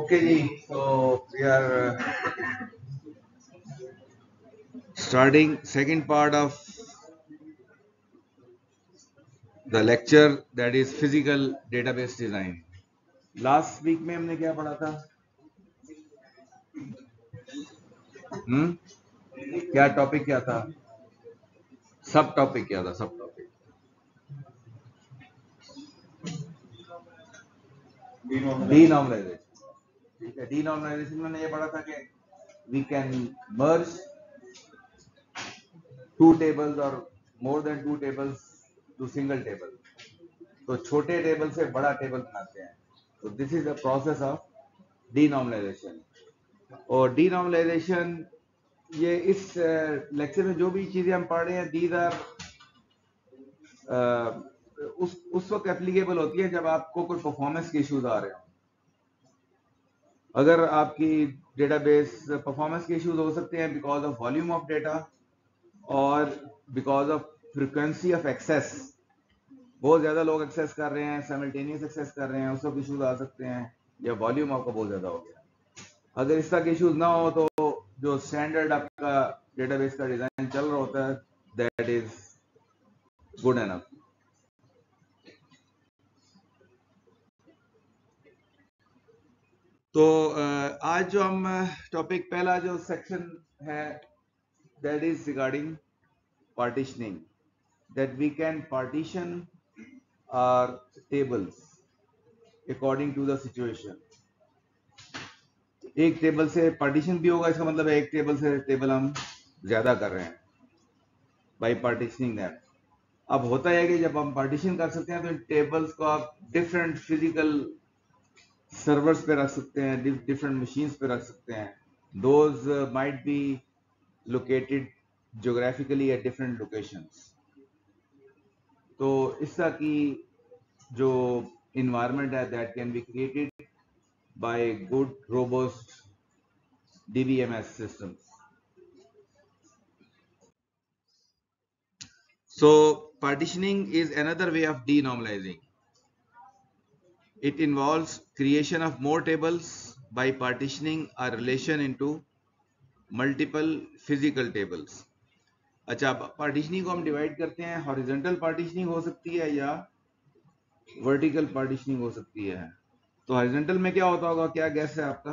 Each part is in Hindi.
Okay ji, so we are starting second part of the lecture, that is physical database design. Last week में हमने क्या पढ़ा था? क्या टॉपिक क्या था? सब टॉपिक क्या था? सब टॉपिक डीनॉर्मलाइजेशन. ठीक है, डीनॉर्मलाइजेशन में हमने ये पढ़ा था कि we can merge two tables or more than two tables to single table. तो छोटे टेबल से बड़ा टेबल बनाते हैं. तो this is the process of denormalisation. और डीनॉर्मलाइजेशन ये इस लेक्चर में जो भी चीजें हम पढ़ रहे हैं, दीज आर उस वक्त एप्लीकेबल होती है जब आपको कोई परफॉर्मेंस के इश्यूज आ रहे हो. अगर आपकी डेटाबेस परफॉर्मेंस के इश्यूज हो सकते हैं because of volume of data और because of frequency of access. बहुत ज्यादा लोग एक्सेस कर रहे हैं, साइमल्टेनियस एक्सेस कर रहे हैं, उस वक्त इश्यूज आ सकते हैं, या वॉल्यूम आपका बहुत ज्यादा हो गया. अगर इस तरह के इश्यूज ना हो तो जो स्टैंडर्ड आपका डेटाबेस का डिजाइन चल रहा होता है, दैट इज गुड एनफ. तो आज जो हम टॉपिक पहला जो सेक्शन है, that is regarding partitioning, that we can partition our tables according to the situation. एक टेबल से पार्टीशन भी होगा, इसका मतलब है एक टेबल से टेबल हम ज्यादा कर रहे हैं बाय पार्टीशनिंग दैट. अब होता है कि जब हम पार्टीशन कर सकते हैं तो इन टेबल्स को आप डिफरेंट फिजिकल सर्वर्स पे रख सकते हैं, डिफरेंट मशीन्स पे रख सकते हैं. Those might be located geographically at different locations. तो इस तरह की जो इन्वायरमेंट है, that can be created by good robust DBMS systems. So partitioning is another way of denormalizing. It involves creation of more tables by partitioning a relation into multiple physical tables. अच्छा, पार्टीशनिंग को हम डिवाइड करते हैं, हॉरिजॉन्टल पार्टीशनिंग हो सकती है या वर्टिकल पार्टीशनिंग हो सकती है. तो हॉरिजॉन्टल में क्या होता होगा, क्या गैस है आपका?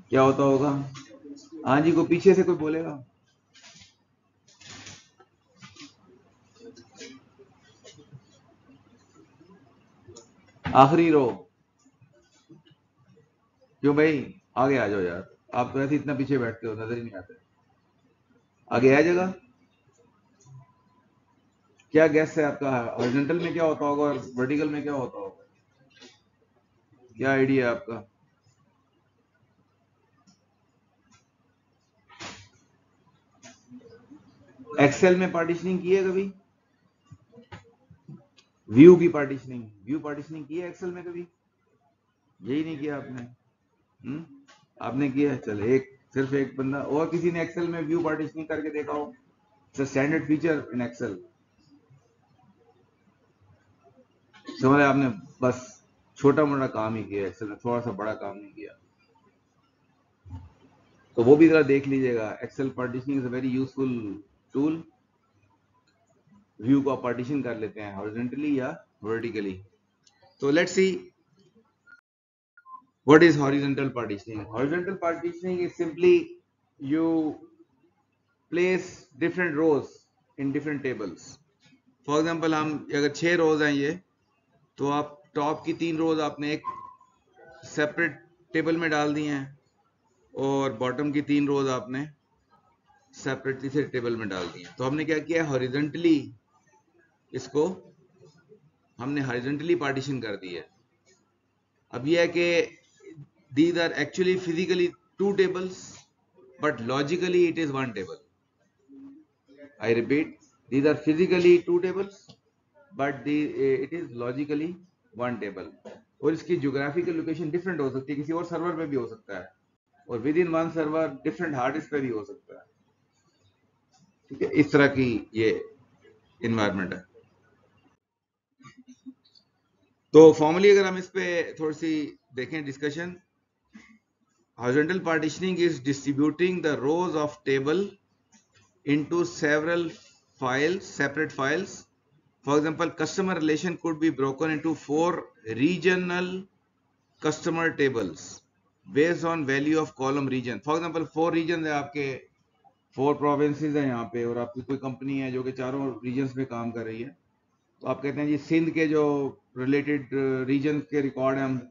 क्या होता होगा? हाँ जी, को पीछे से कोई बोलेगा? आखिरी रो. क्यों भाई, आगे आ जाओ यार, आप तो ऐसे इतना पीछे बैठते हो, नजर ही नहीं आते. आगे आ जगह. क्या गैस है आपका, हॉरिजॉन्टल में क्या होता होगा और वर्टिकल में क्या होता होगा? क्या आइडिया है आपका? एक्सेल में पार्टीशनिंग की है कभी? व्यू की पार्टीशनिंग, व्यू पार्टीशनिंग की है एक्सेल में कभी? यही नहीं किया आपने? आपने किया? चले, एक सिर्फ एक बंदा और, किसी ने एक्सेल में व्यू पार्टीशनिंग करके देखा हो? It's a standard feature in Excel. समझ आपने बस छोटा मोटा काम ही किया एक्सेल में, थोड़ा सा बड़ा काम नहीं किया. तो वो भी जरा देख लीजिएगा. Excel partitioning is a very useful tool. View को आप पार्टीशन कर लेते हैं हॉरिजॉन्टली या वर्टिकली. तो let's see what is horizontal partitioning. Horizontal partitioning is simply you place different rows in different tables. For example, हम अगर 6 रोज हैं ये, तो आप टॉप की 3 रोज आपने एक सेपरेट टेबल में डाल दी हैं और बॉटम की 3 रोज आपने सेपरेट तीसरे टेबल में डाल दी हैं. तो हमने क्या किया, हॉरिजॉन्टली इसको हमने हॉरिजॉन्टली पार्टीशन कर दी है. अब यह है कि these are actually physically two tables, but logically it is one table. I repeat, these are physically two tables, but it is logically one table. और इसकी ज्योग्राफिकल लोकेशन डिफरेंट हो सकती है, किसी और सर्वर पे भी हो सकता है, और with in one server different hard disk पे भी हो सकता है. ठीक है, इस तरह की ये इन्वायरमेंट है। तो फॉर्मली अगर हम इस पे थोड़ी सी देखें discussion, horizontal partitioning is distributing the rows of table into several files, separate files. For example, customer relation could be broken into 4 regional customer tables based on value of column region. For example, 4 regions है आपके, 4 provinces है यहाँ पे, और आपकी कोई कंपनी है जो कि चारों regions में काम कर रही है, तो आप कहते हैं जी सिंध के जो रिलेटेड रीजन के रिकॉर्ड हैं हम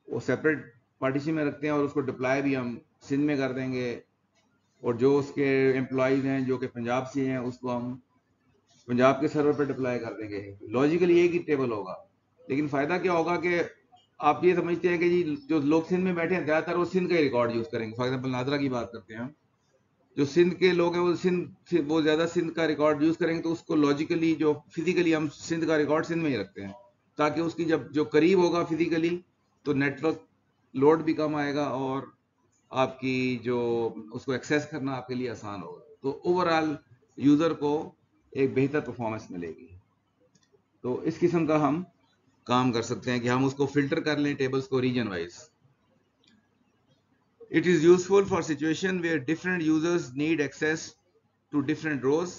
वो सेपरेट पार्टीशन में रखते हैं और उसको डिप्लॉय भी हम सिंध में कर देंगे, और जो उसके एम्प्लॉयज हैं जो कि पंजाब से हैं उसको हम पंजाब के सर्वर पर डिप्लॉय कर देंगे। लॉजिकली एक ही टेबल होगा, लेकिन फायदा क्या होगा कि आप ये समझते हैं कि जी जो लोग सिंध में बैठे हैं ज्यादातर वो सिंध का ही रिकॉर्ड यूज करेंगे। फॉर एग्जाम्पल नादरा की बात करते हैं हम, जो सिंध के लोग हैं वो ज्यादा सिंध का रिकॉर्ड यूज करेंगे, तो उसको लॉजिकली जो फिजिकली हम सिंध का रिकॉर्ड सिंध में ही रखते हैं, ताकि उसकी जब जो करीब होगा फिजिकली तो नेटवर्क लोड भी कम आएगा और आपकी जो उसको एक्सेस करना आपके लिए आसान होगा, तो ओवरऑल यूजर को एक बेहतर परफॉर्मेंस मिलेगी। तो इस किस्म का हम काम कर सकते हैं कि हम उसको फिल्टर कर लें टेबल्स को region wise. It is useful for situation where different users need access to different rows.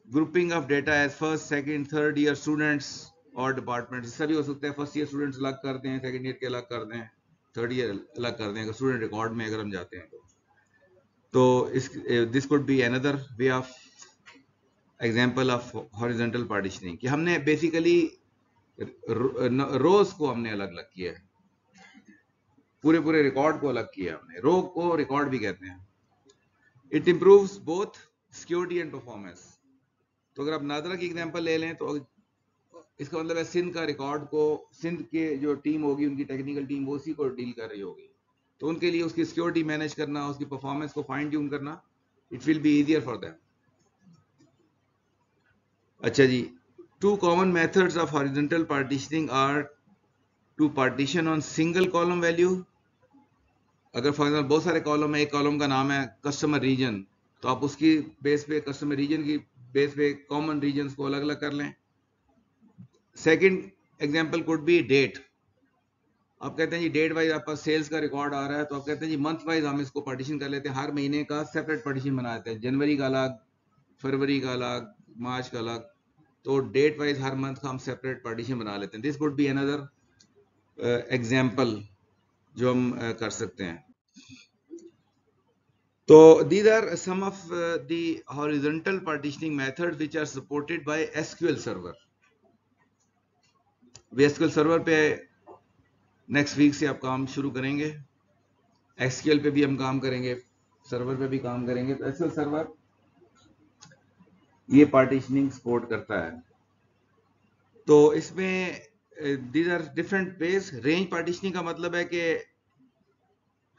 Grouping of data as first, second, third year students और departments सभी हो सकते हैं। फर्स्ट ईयर स्टूडेंट्स अलग कर दें, सेकंड ईयर के अलग कर दें, थर्ड ईयर अलग कर दें, अगर स्टूडेंट रिकॉर्ड में अगर हम जाते हैं तो this could be another way of example of horizontal partitioning, कि हमने बेसिकली रोज को हमने अलग अलग किया है, पूरे रिकॉर्ड को अलग किया हमने, रो को रिकॉर्ड भी कहते हैं। It improves both security and performance. तो अगर आप नादरा की एग्जांपल ले लें तो इसका मतलब है सिंध का रिकॉर्ड को सिंध के जो टीम होगी उनकी टेक्निकल टीम वो उसी को डील कर रही होगी, तो उनके लिए उसकी सिक्योरिटी मैनेज करना, उसकी परफॉर्मेंस को फाइन ट्यून करना, it will be easier for them. अच्छा जी, 2 common methods of horizontal partitioning are two partition on single column value. अगर फॉर एग्जाम्पल बहुत सारे कॉलम है, एक कॉलम का नाम है कस्टमर रीजन, तो आप उसकी बेस पे कस्टमर रीजन की बेस पे कॉमन रीजन को अलग अलग कर लें। Second example could be date. आप कहते हैं जी डेट वाइज आपका सेल्स का रिकॉर्ड आ रहा है, तो आप कहते हैं जी मंथ वाइज हम इसको पार्टीशन कर लेते हैं, हर महीने का सेपरेट पार्टीशन बना देते हैं, जनवरी का अलग, फरवरी का अलग, मार्च का अलग, तो डेट वाइज हर मंथ का हम सेपरेट पार्टीशन बना लेते हैं। This would be another example जो हम कर सकते हैं। So these are some of the horizontal partitioning methods which are supported by SQL Server. Way SQL Server पे नेक्स्ट वीक से आप काम शुरू करेंगे, SQL पे भी हम काम करेंगे, सर्वर पे भी काम करेंगे। तो SQL Server ये पार्टीशनिंग सपोर्ट करता है। तो इसमें these are different ways। Range partitioning का मतलब है कि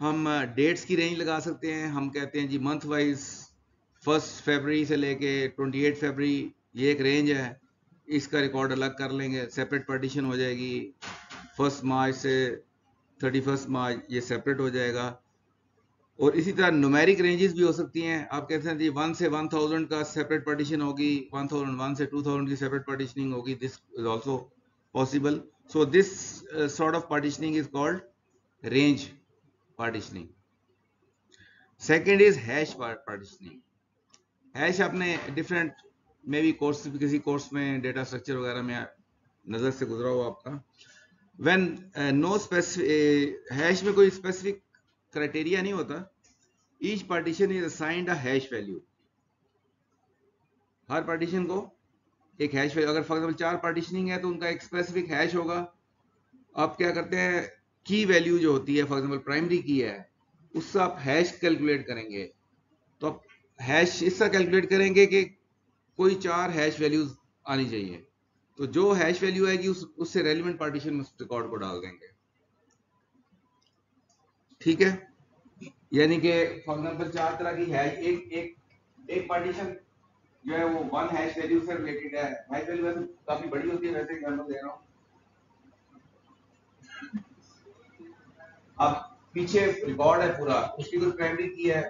हम डेट्स की रेंज लगा सकते हैं। हम कहते हैं जी मंथ वाइज 1 फरवरी से लेके 28 फरवरी ये एक रेंज है, इसका रिकॉर्ड अलग कर लेंगे, सेपरेट पार्टीशन हो जाएगी। 1 मार्च से 31 मार्च ये सेपरेट हो जाएगा। और इसी तरह न्यूमेरिक रेंजेस भी हो सकती हैं। आप कहते हैं जी 1 से 1000 का सेपरेट पार्टीशन होगी, 1001 से 2000 की सेपरेट पार्टीशनिंग होगी। This is also possible. So this sort of partitioning is called range partitioning. Second is hash partitioning. Hash आपने डिफरेंट मे बी कोर्स, किसी कोर्स में डेटा स्ट्रक्चर वगैरह में नजर से गुजरा हो आपका। व्हेन नो स्पेसिफिक हैश में कोई स्पेसिफिक क्राइटेरिया नहीं होता, each partition is assigned a hash value. Her partition को एक हैश वैल्यू, अगर फॉर एग्जांपल 4 पार्टीशनिंग है तो उनका एक स्पेसिफिक हैश होगा। आप क्या करते हैं, की वैल्यू जो होती है, फॉर एग्जांपल प्राइमरी की है, उससे आप हैश कैलकुलेट करेंगे। तो आप हैश इससे कैलकुलेट करेंगे कि कोई 4 हैश वैल्यूज आनी चाहिए, तो जो हैश वैल्यू आएगी उससे रेलिवेंट पार्टीशन में रिकॉर्ड को डाल देंगे। ठीक है, यानी कि फॉर एग्जांपल 4 तरह की हैश, एक पार्टीशन जो है वो 1 हैश वैल्यू से रिलेटेड है। हैश वैल्यू वैसे काफी बड़ी होती है, वैसे एग्जांपल दे रहा हूं। अब पीछे रिकॉर्ड है पूरा, उसकी कोई प्राइमरी की है,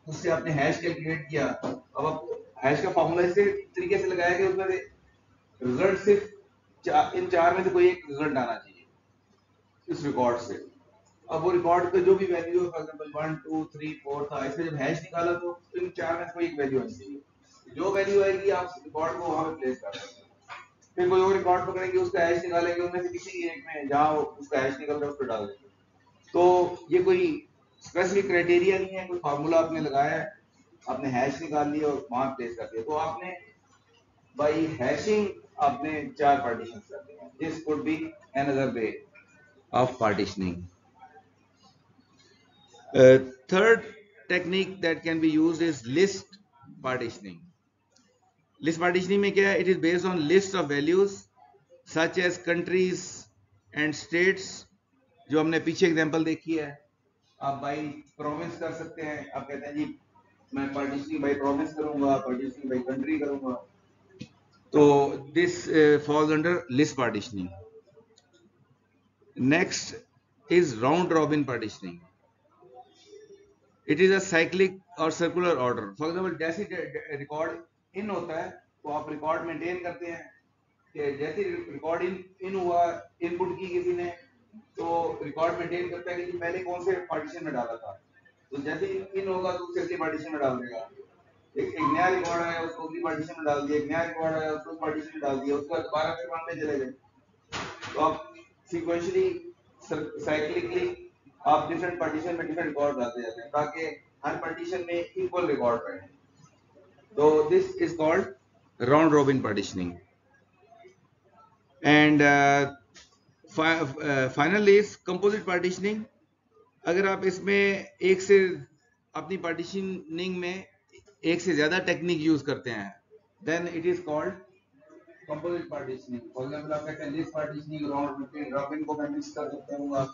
उससे आपने हैश कैलकुलेट किया। अब आप हैश का फॉर्मूला इस तरीके से लगाया कि उसमें रिजल्ट सिर्फ इन चार में से कोई एक रिजल्ट आना चाहिए इस रिकॉर्ड से। अब वो रिकॉर्ड पे जो भी वैल्यू है, फॉर एग्जांपल 1 2 3 4 था, इसमें जब हैश निकाला तो इन चार में से कोई एक वैल्यू आनी चाहिए। जो वैल्यू आएगी आप रिकॉर्ड को वहां पे प्लेस कर सकते हैं। फिर कोई और रिकॉर्ड पकड़ेंगे, उसका हैश निकालेंगे, उनमें से किसी एक में जहां उसका हैश निकल रहा है उस पर डाल देंगे। तो ये कोई स्पेसिफिक क्राइटेरिया नहीं है, कोई फार्मूला आपने लगाया है, आपने हैश निकाल लिया और वहां प्लेस कर दिया। तो आपने बाई हैशिंग आपने चार पार्टीशन कर दिए। This could be another way of partitioning. Third technique that can be used is list partitioning. List partitioning में क्या है? It is based on list of values such as countries and states, जो हमने पीछे एग्जांपल देखी है। आप बाई प्रोविंस कर सकते हैं। आप कहते हैं जी मैं पार्टीशनिंग बाई प्रोविंस करूंगा, पार्टीशनिंग बाई कंट्री करूंगा। तो this falls under list partitioning. Next is round robin partitioning. It is a cyclic और सर्कुलर ऑर्डर। फॉर एग्जाम्पल जैसे रिकॉर्ड इन होता है तो आप रिकॉर्ड मेंटेन करते हैं कि जैसे रिकॉर्ड इन हुआ, इनपुट की किसी ने, तो रिकॉर्ड मेंटेन करता है कि पहले कौन से पार्टीशन में डाला था। तो जैसे इन होगा तो उसे अगली पार्टीशन में डाल देगा। एक नया रिकॉर्ड आया उसको अगली पार्टीशन में डाल दिया, एक नया रिकॉर्ड आया उसको पार्टीशन में डाल दिया, उसके बाद दोबारा फिर वहां पे चले गए। तो आप सीक्वेंशली साइक्लिकली आप डिफरेंट पार्टीशन में डिफरेंट रिकॉर्ड डालते जाते हैं ताकि हर पार्टीशन में इक्वल रिकॉर्ड रहे। तो this is called round robin partitioning. And finally is composite partitioning. अगर आप इसमें एक से अपनी पार्टीशनिंग में एक से ज्यादा टेक्निक यूज करते हैं then it is called composite partitioning. For example आप कहते हैं लिस्ट पार्टीशनिंग, राउंड रॉबिन को मैं मिक्स कर सकता हूँ।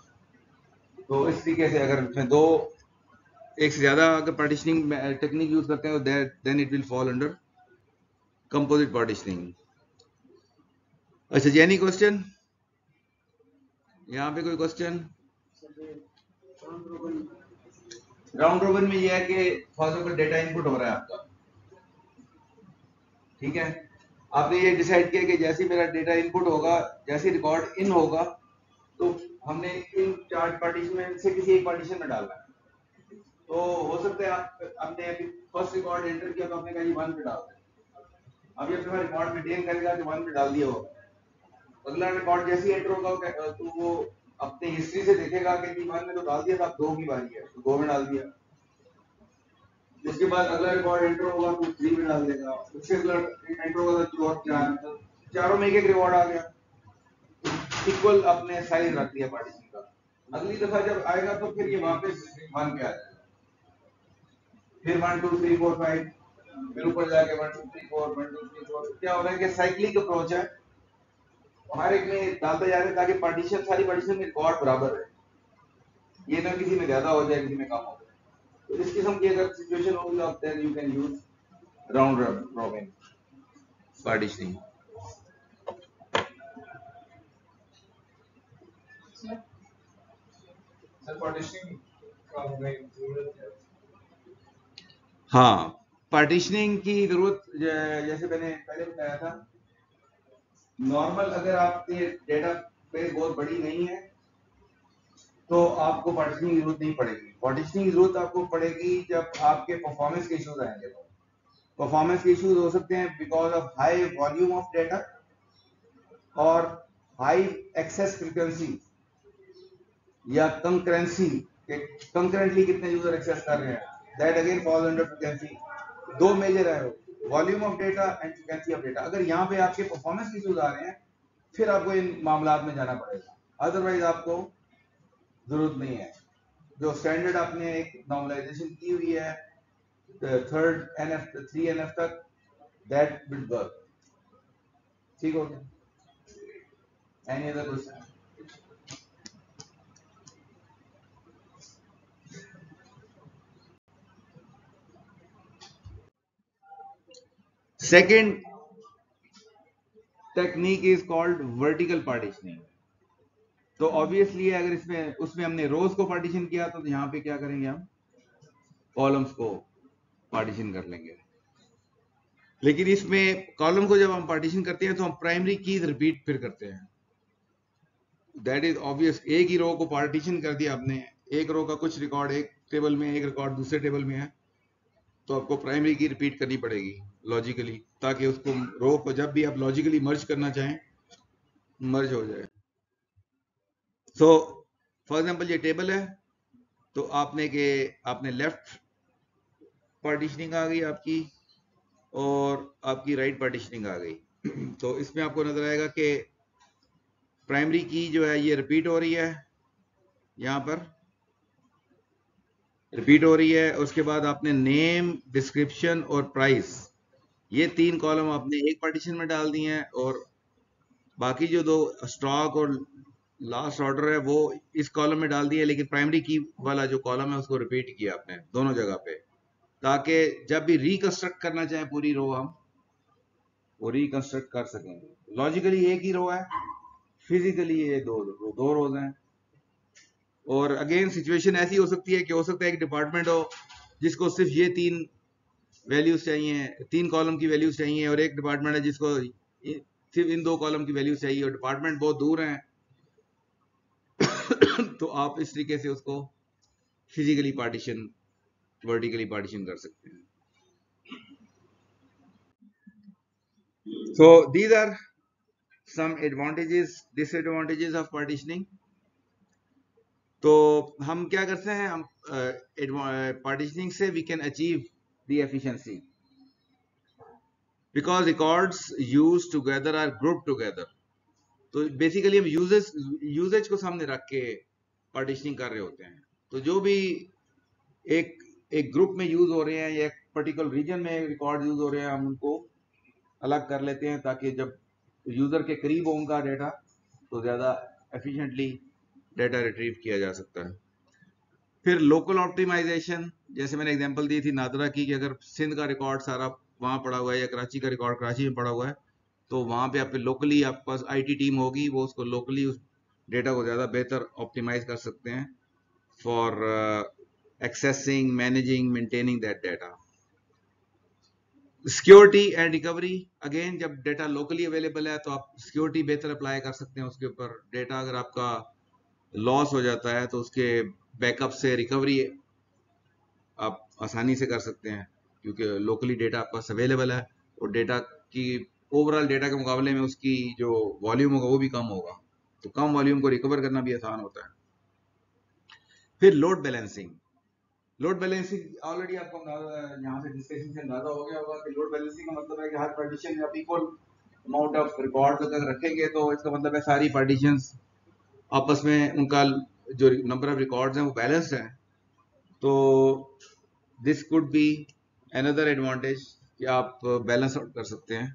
तो इस तरीके से अगर इसमें दो एक से ज्यादा अगर पार्टीशनिंग टेक्निक यूज करते हैं तो then it will fall under composite partitioning. अच्छा जी, एनी क्वेश्चन? यहाँ पे कोई क्वेश्चन? राउंड रॉबिन में यह है कि फॉर एग्जांपल डेटा इनपुट हो रहा है आपका, ठीक है। आपने ये डिसाइड किया कि जैसे मेरा डेटा इनपुट होगा, जैसे रिकॉर्ड इन होगा, तो हमने इन चार पार्टीशन में से किसी एक पार्टीशन में डालना है। तो हो सकता है आपने अभी फर्स्ट रिकॉर्ड एंटर किया तो आपने कहा 1 पे डाल दिया। अभी अपना रिकॉर्ड मेंटेन करेगा तो 1 पे डाल दिया होगा। अगला रिकॉर्ड जैसे ही एंटर होगा तो वो अपने हिस्ट्री से देखेगा कि 1 में तो डाल दिया था, अब 2 की बारी है तो 2 में डाल दिया। उसके बाद अगला रिकॉर्ड एंटर होगा तो 3 में डाल देगा। उससे अगला एंटर होगा तो 4, चारों में एक रिकॉर्ड आ गया। इक्वल अपने साइज रख दिया पार्टीशन का। अगली दफा जब आएगा तो फिर ये वापस 1 पे आ जाएगा। फिर 1 2 3 4 5, फिर ऊपर जाके 1 2 3 4 1 2 3 4। क्या हो रहा है कि साइक्लिक अप्रोच है, हर एक में डालते जा रहे हैं ताकि पार्टीशन सारी पार्टीशन में रिकॉर्ड बराबर है, ये ना किसी में ज्यादा हो जाए किसी में कम हो जाए। तो इस किस्म की अगर सिचुएशन होगी तो then you can use round robin partitioning. Sir partitioning का हमें जरूरत है? हाँ, पार्टीशनिंग की जरूरत जैसे मैंने पहले बताया था, नॉर्मल अगर आपके डेटा बेस बहुत बड़ी नहीं है तो आपको पार्टीशनिंग की जरूरत नहीं पड़ेगी। पार्टीशनिंग की जरूरत आपको पड़ेगी जब आपके परफॉर्मेंस के इश्यूज आएंगे। परफॉर्मेंस के इश्यूज हो सकते हैं because of high volume of data और हाई एक्सेस फ्रीक्वेंसी या कंकरेंसी, कंकरेंटली कितने यूजर एक्सेस कर रहे हैं, that again fall under frequency. दो मेजर है, volume of data and frequency of data. अगर यहाँ पे आपके परफॉर्मेंस इश्यूज आ रहे हैं फिर आपको इन मामलात में जाना पड़ेगा, अदरवाइज आपको जरूरत नहीं है। जो स्टैंडर्ड आपने एक नॉर्मलाइजेशन की हुई है 3 NF तक, दैट विल वर्क। ठीक हो गया? Any other question? Second technique is called vertical partitioning. तो ऑब्वियसली अगर इसमें उसमें हमने रोज को पार्टीशन किया तो यहाँ पे क्या करेंगे हम, कॉलम्स को। पार्टीशन कर लेंगे। लेकिन इसमें कॉलम को जब हम पार्टीशन करते हैं तो हम प्राइमरी कीज रिपीट फिर करते हैं। That is obvious. एक ही रो को पार्टीशन कर दिया आपने, एक रो का कुछ रिकॉर्ड एक टेबल में, एक रिकॉर्ड दूसरे टेबल में है, तो आपको प्राइमरी की रिपीट करनी पड़ेगी लॉजिकली, ताकि उसको रो को जब भी आप लॉजिकली मर्ज करना चाहें मर्ज हो जाए। सो फॉर एग्जांपल ये टेबल है, तो आपने लेफ्ट पार्टीशनिंग आ गई आपकी और आपकी राइट पार्टीशनिंग आ गई। तो इसमें आपको नजर आएगा कि प्राइमरी की जो है ये रिपीट हो रही है, यहां पर रिपीट हो रही है। उसके बाद आपने नेम, डिस्क्रिप्शन और प्राइस, ये 3 कॉलम आपने एक पार्टीशन में डाल दिए हैं, और बाकी जो 2 स्टॉक और लास्ट ऑर्डर है वो इस कॉलम में डाल दिए, लेकिन प्राइमरी की वाला जो कॉलम है उसको रिपीट किया आपने दोनों जगह पे, ताकि जब भी रिकंस्ट्रक्ट करना चाहे पूरी रो हम वो रिकंस्ट्रक्ट कर सकेंगे। लॉजिकली एक ही रो है, फिजिकली ये दो रोज हैं। और अगेन सिचुएशन ऐसी हो सकती है कि हो सकता है एक डिपार्टमेंट हो जिसको सिर्फ ये 3 वैल्यूज चाहिए, 3 कॉलम की वैल्यूज चाहिए, और एक डिपार्टमेंट है जिसको सिर्फ इन 2 कॉलम की वैल्यूज चाहिए, और डिपार्टमेंट बहुत दूर हैं। तो आप इस तरीके से उसको फिजिकली पार्टीशन, वर्टिकली पार्टीशन कर सकते हैं। So these are some advantages, disadvantages of partitioning. तो हम क्या करते हैं, हम पार्टीशनिंग से we can achieve the efficiency because records use together are group together. तो बेसिकली हम यूजेज को सामने रख के पार्टीशनिंग कर रहे होते हैं। तो जो भी एक ग्रुप में यूज हो रहे हैं या एक पर्टिकुलर रीजन में रिकॉर्ड यूज हो रहे हैं, हम उनको अलग कर लेते हैं ताकि जब यूजर के करीब हो उनका डेटा तो ज्यादा एफिशिएंटली डेटा रिट्रीव किया जा सकता है। फिर लोकल ऑप्टिमाइजेशन, जैसे मैंने एग्जांपल दी थी नादरा की, कि अगर सिंध का रिकॉर्ड सारा वहां पड़ा हुआ है या कराची का रिकॉर्ड कराची में पड़ा हुआ है, तो वहां पे आप लोकली आपके पास आईटी टीम होगी, वो उसको लोकली उस डेटा को ज्यादा बेहतर ऑप्टिमाइज कर सकते हैं for accessing, managing, maintaining that data. Security and recovery, again जब डेटा लोकली अवेलेबल है तो आप सिक्योरिटी बेहतर अप्लाई कर सकते हैं उसके ऊपर। डेटा अगर आपका लॉस हो जाता है तो उसके बैकअप से रिकवरी आप आसानी से कर सकते हैं, क्योंकि लोकली डेटा आपके पास अवेलेबल है, और डेटा की ओवरऑल डेटा के मुकाबले में उसकी जो वॉल्यूम होगा वो भी कम होगा, तो कम वॉल्यूम को रिकवर करना भी आसान होता है। फिर load balancing, load balancing already आपको यहाँ से डिस्कशन से अंदाजा हो गया होगा कि लोड बैलेंसिंग का मतलब है कि हर पार्टीशन में आप इक्वल अमाउंट ऑफ रिकॉर्ड अगर रखेंगे तो इसका मतलब है सारी पार्टीशंस आपस में उनका जो नंबर ऑफ रिकॉर्ड्स हैं वो बैलेंस्ड हैं। तो this could be another advantage कि आप बैलेंस आउट कर सकते हैं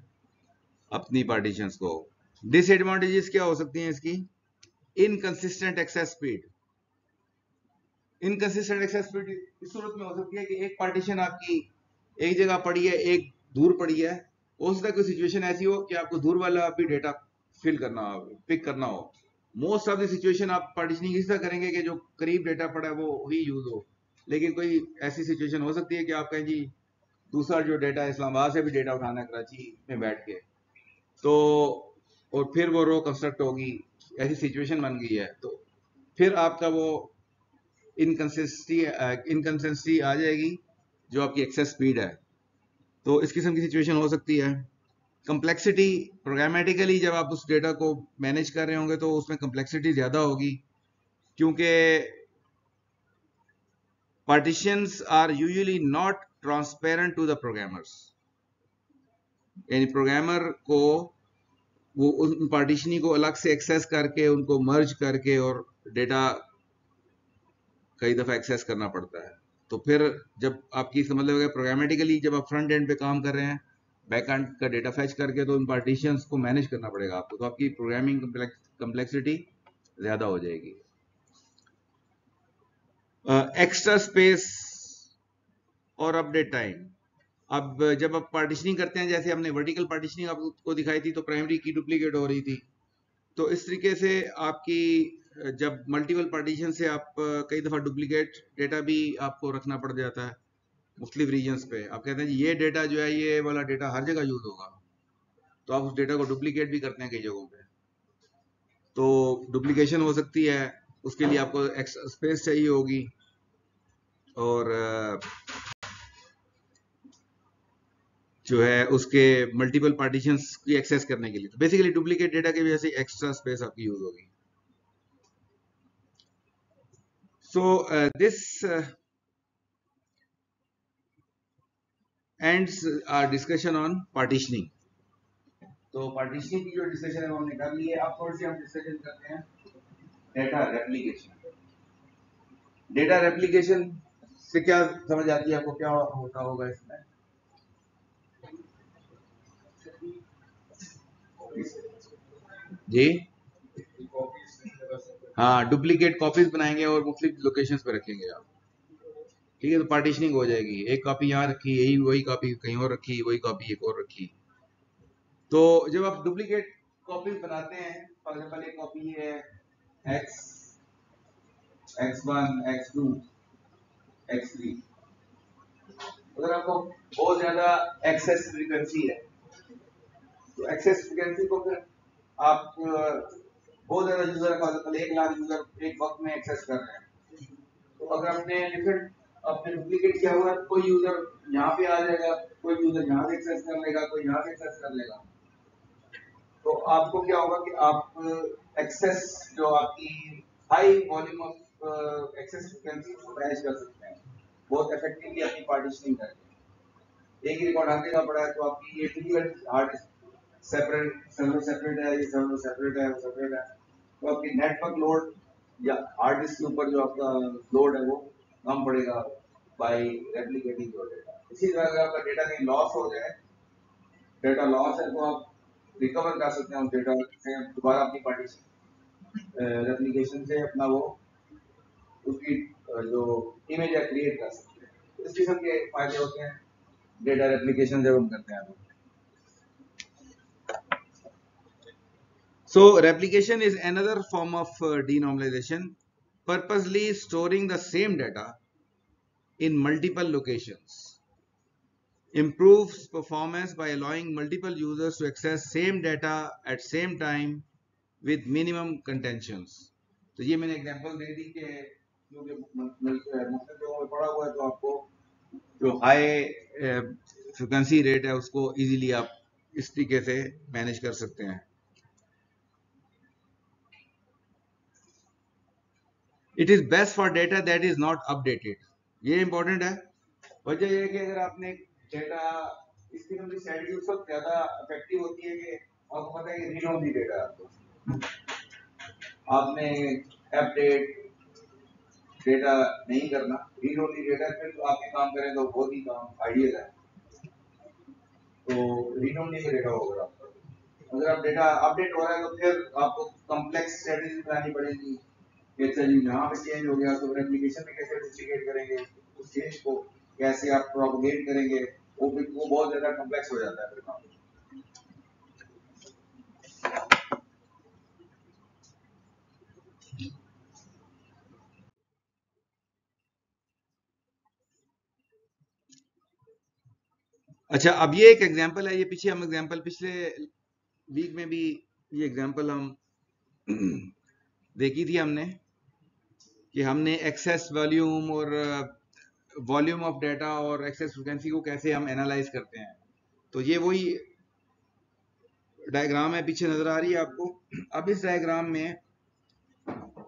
अपनी पार्टीशंस को। डिसएडवांटेजेस क्या हो सकती हैं इसकी? Inconsistent access speed. Inconsistent access speed इस सूरत में हो सकती है कि एक पार्टीशन आपकी एक जगह पड़ी है, एक दूर पड़ी है। हो सकता है कोई सिचुएशन ऐसी हो कि आपको दूर वाला भी डेटा फिल करना हो, पिक करना हो। मोस्ट ऑफ द सिचुएशन आप पार्टीशनिंग इस तरह करेंगे कि जो करीब डेटा पड़ा है वो ही यूज हो, लेकिन कोई ऐसी सिचुएशन हो सकती है कि आप कहें जी दूसरा जो डेटा इस्लामाबाद से भी डेटा उठाना है कराची में बैठ के, तो और फिर वो रो कंस्ट्रक्ट होगी, ऐसी सिचुएशन बन गई है, तो फिर आपका वो इनकंसिस्टेंसी आ जाएगी जो आपकी एक्सेस स्पीड है। तो इस किस्म की सिचुएशन हो सकती है। कंप्लेक्सिटी, प्रोग्रामेटिकली जब आप उस डेटा को मैनेज कर रहे होंगे तो उसमें कंप्लेक्सिटी ज्यादा होगी, क्योंकि partitions are usually not transparent to the programmers. यानी प्रोग्रामर को वो उन पार्टीशनी को अलग से एक्सेस करके उनको मर्ज करके और डेटा कई दफा एक्सेस करना पड़ता है। तो फिर जब आपकी इसका मतलब है प्रोग्रामेटिकली जब आप फ्रंट एंड पे काम कर रहे हैं बैक एंड का डेटा फैच करके, तो उन पार्टीशंस को मैनेज करना पड़ेगा आपको, तो आपकी प्रोग्रामिंग कम्प्लेक्सिटी ज्यादा हो जाएगी। एक्स्ट्रा स्पेस और अपडेट टाइम। अब जब आप पार्टीशनिंग करते हैं, जैसे हमने वर्टिकल पार्टीशनिंग आपको दिखाई थी, तो प्राइमरी की डुप्लीकेट हो रही थी। तो इस तरीके से आपकी जब मल्टीपल पार्टीशन से आप कई दफा डुप्लीकेट डेटा भी आपको रखना पड़ जाता है। मुख्तलिफ रीजन्स पे। आप कहते हैं जी ये डेटा जो है ये वाला डेटा हर जगह यूज होगा, तो आप उस डेटा को डुप्लीकेट भी करते हैं कई जगहों पे, तो डुप्लीकेशन हो सकती है। उसके लिए आपको एक्स्ट्रा स्पेस चाहिए होगी और जो है उसके मल्टीपल पार्टीशंस की एक्सेस करने के लिए। तो बेसिकली डुप्लीकेट डेटा की वजह से एक्स्ट्रा स्पेस आपकी यूज होगी। So this ends our discussion on partitioning. तो पार्टीशनिंग की जो डिस्कशन है वो हमने कर ली है। अब थोड़ी सी हम डिस्कशन करते हैं डेटा रेप्लिकेशन। डेटा रेप्लिकेशन से क्या समझ आती है आपको, क्या होता होगा इसमें? जी हाँ, डुप्लीकेट कॉपीज बनाएंगे और मुख्तलिफ लोकेशंस पे रखेंगे आप, ठीक है। तो पार्टीशनिंग हो जाएगी, एक कॉपी यहाँ रखी, यही वही कॉपी कहीं और रखी, वही कॉपी एक और रखी। तो जब आप डुप्लीकेट कॉपीज बनाते हैं, फॉर एग्जाम्पल एक कॉपी है x, x1, x2, x3, अगर आपको बहुत ज्यादा एक्सेस फ्रीक्वेंसी है तो एक्सेस फ्रीक्वेंसी को फिर आप बहुत ज्यादा user, for example 1 lakh user एक वक्त में एक्सेस कर रहे हैं, तो अगर आपने डिफरेंट अपने डुप्लीकेट किया हुआ है, कोई यूजर यहाँ पे आ जाएगा, कोई यूजर यहाँ से एक्सेस कर लेगा, कोई यहाँ से एक्सेस कर लेगा। तो आपको क्या होगा कि आप एक्सेस जो आपकी high volume of access frequency को मैनेज कर सकते हैं बहुत इफेक्टिवली अपनी पार्टीशनिंग करके। एक ही रिकॉर्ड हर जगह पड़ा है तो आपकी ये difficult hard separate, server separate है, ये सर्वर सेपरेट है, वो सेपरेट है, तो आपकी नेटवर्क लोड या हार्ड डिस्क के ऊपर जो आपका लोड है वो कम पड़ेगा बाय रेप्लिकेटिंग योर डेटा। इसी तरह अगर आपका डेटा कहीं लॉस हो जाए, डेटा लॉस है, तो आप रिकवर कर सकते हैं उस डेटा से, दोबारा अपनी पार्टीशन रेप्लिकेशन से अपना वो उसकी जो इमेज है क्रिएट कर सकते हैं। तो इस किस्म के फायदे होते हैं डेटा रेप्लिकेशन जब हम करते हैं। So replication is another form of denormalization, purposely storing the same data in multiple locations. Improves performance by allowing multiple users to access same data at same time with minimum contentions. तो ये मैंने एग्जांपल दे दी कि क्योंकि मुख्तलिफ जगहों में पड़ा हुआ है, तो आपको जो हाई फ्रिक्वेंसी रेट है उसको इजीली आप इस तरीके से मैनेज कर सकते हैं। It is best for data that is not updated. ये इंपॉर्टेंट है। वजह यह है कि अगर आपने डेटा, इस किस्म की स्ट्रेटजी उस वक्त ज्यादा इफेक्टिव होती है कि आपको पता है कि रीड ओनली डेटा आपको, आपने अपडेट डेटा नहीं करना, रीड ओनली डेटा फिर तो आपके काम करें तो बहुत ही काम आइडियल है। तो रीड ओनली डेटा होगा आपका। अगर आप डेटा अपडेट हो रहा है तो फिर आपको कॉम्प्लेक्स स्ट्रेटजी बनानी पड़ेगी। अच्छा जी यहाँ पे चेंज हो गया तो एप्लीकेशन में कैसे डुप्लीकेट करेंगे, उस चेंज को कैसे आप प्रोपगेट करेंगे, वो बहुत ज्यादा कॉम्प्लेक्स हो जाता है फिर काम। अच्छा, अब ये एक एग्जांपल है, ये पीछे हम एग्जांपल पिछले वीक में भी ये एग्जांपल हम देखी थी हमने कि हमने एक्सेस वॉल्यूम और वॉल्यूम ऑफ डाटा और एक्सेस फ्रीक्वेंसी को कैसे हम एनालाइज करते हैं। तो ये वही डायग्राम है, पीछे नजर आ रही है आपको। अब इस डायग्राम में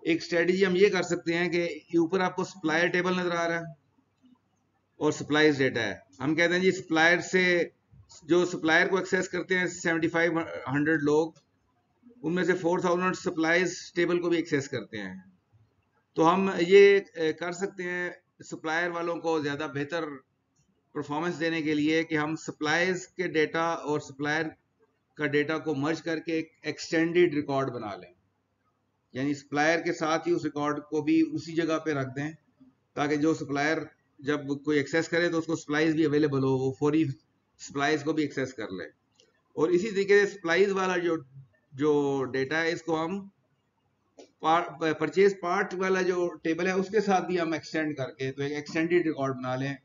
एक स्ट्रेटजी हम ये कर सकते हैं कि ऊपर आपको सप्लायर टेबल नजर आ रहा है और सप्लाईज डेटा है। हम कहते हैं जी सप्लायर से जो सप्लायर को एक्सेस करते हैं 7500 लोग, उनमें से 4000 सप्लाईज टेबल को भी एक्सेस करते हैं। तो हम ये कर सकते हैं सप्लायर वालों को ज्यादा बेहतर परफॉर्मेंस देने के लिए कि हम सप्लाईज के डेटा और सप्लायर का डेटा को मर्ज करके एक एक्सटेंडेड रिकॉर्ड बना लें, यानी सप्लायर के साथ ही उस रिकॉर्ड को भी उसी जगह पे रख दें ताकि जो सप्लायर जब कोई एक्सेस करे तो उसको सप्लाईज भी अवेलेबल हो, वो फौरी सप्लाईज को भी एक्सेस कर ले। और इसी तरीके से सप्लाईज वाला जो डेटा है इसको हम परचेज पार्ट वाला जो टेबल है उसके साथ भी हम एक्सटेंड करके तो एक एक्सटेंडेड रिकॉर्ड बना लें।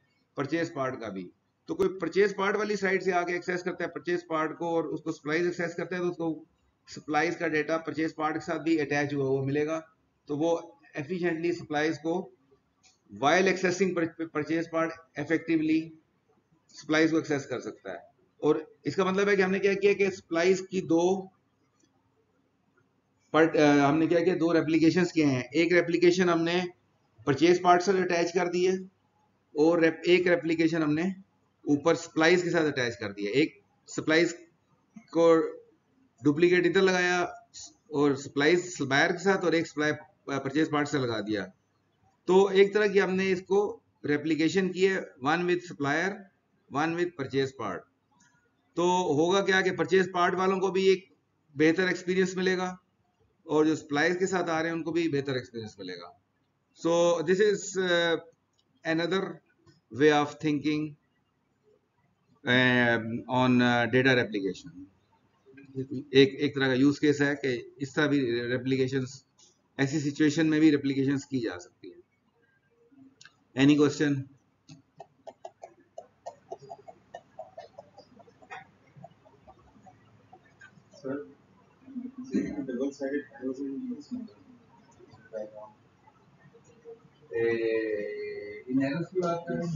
परचेज पार्ट का भी। तो कोई परचेज पार्ट वाली साइड से आके एक्सेस करता है परचेज पार्ट को और उसको सप्लाईज एक्सेस करता है, तो उसको सप्लाईज का डेटा परचेज पार्ट के साथ भी अटैच हुआ हुआ मिलेगा। तो वो एफिशिएंटली सप्लाईज को while accessing purchase part effectively supplies को एक्सेस कर सकता है। और इसका मतलब है कि हमने क्या किया कि सप्लाईज की हमने क्या किया, दो रेप्लीकेशंस किए हैं। एक रेप्लीकेशन हमने परचेज पार्ट से अटैच कर दी है और एक रेप्लीकेशन हमने ऊपर सप्लाईज के साथ अटैच कर दिया। एक सप्लाईज को डुप्लीकेट इधर लगाया और सप्लाईज सप्लायर के साथ और एक सप्लाई परचेज पार्ट से लगा दिया। तो एक तरह की हमने इसको रेप्लीकेशन की है, one with supplier one with purchase part. तो होगा क्या कि परचेज पार्ट वालों को भी एक बेहतर एक्सपीरियंस मिलेगा और जो सप्लाईज के साथ आ रहे हैं उनको भी बेहतर एक्सपीरियंस मिलेगा। So this is another way of thinking on data replication. एक तरह का यूज केस है कि इस तरह भी रेप्लिकेशंस, ऐसी सिचुएशन में भी रेप्लिकेशंस की जा सकती है। Any question? Sir, double-sided arrows in use diagram. In arrows की बात करें,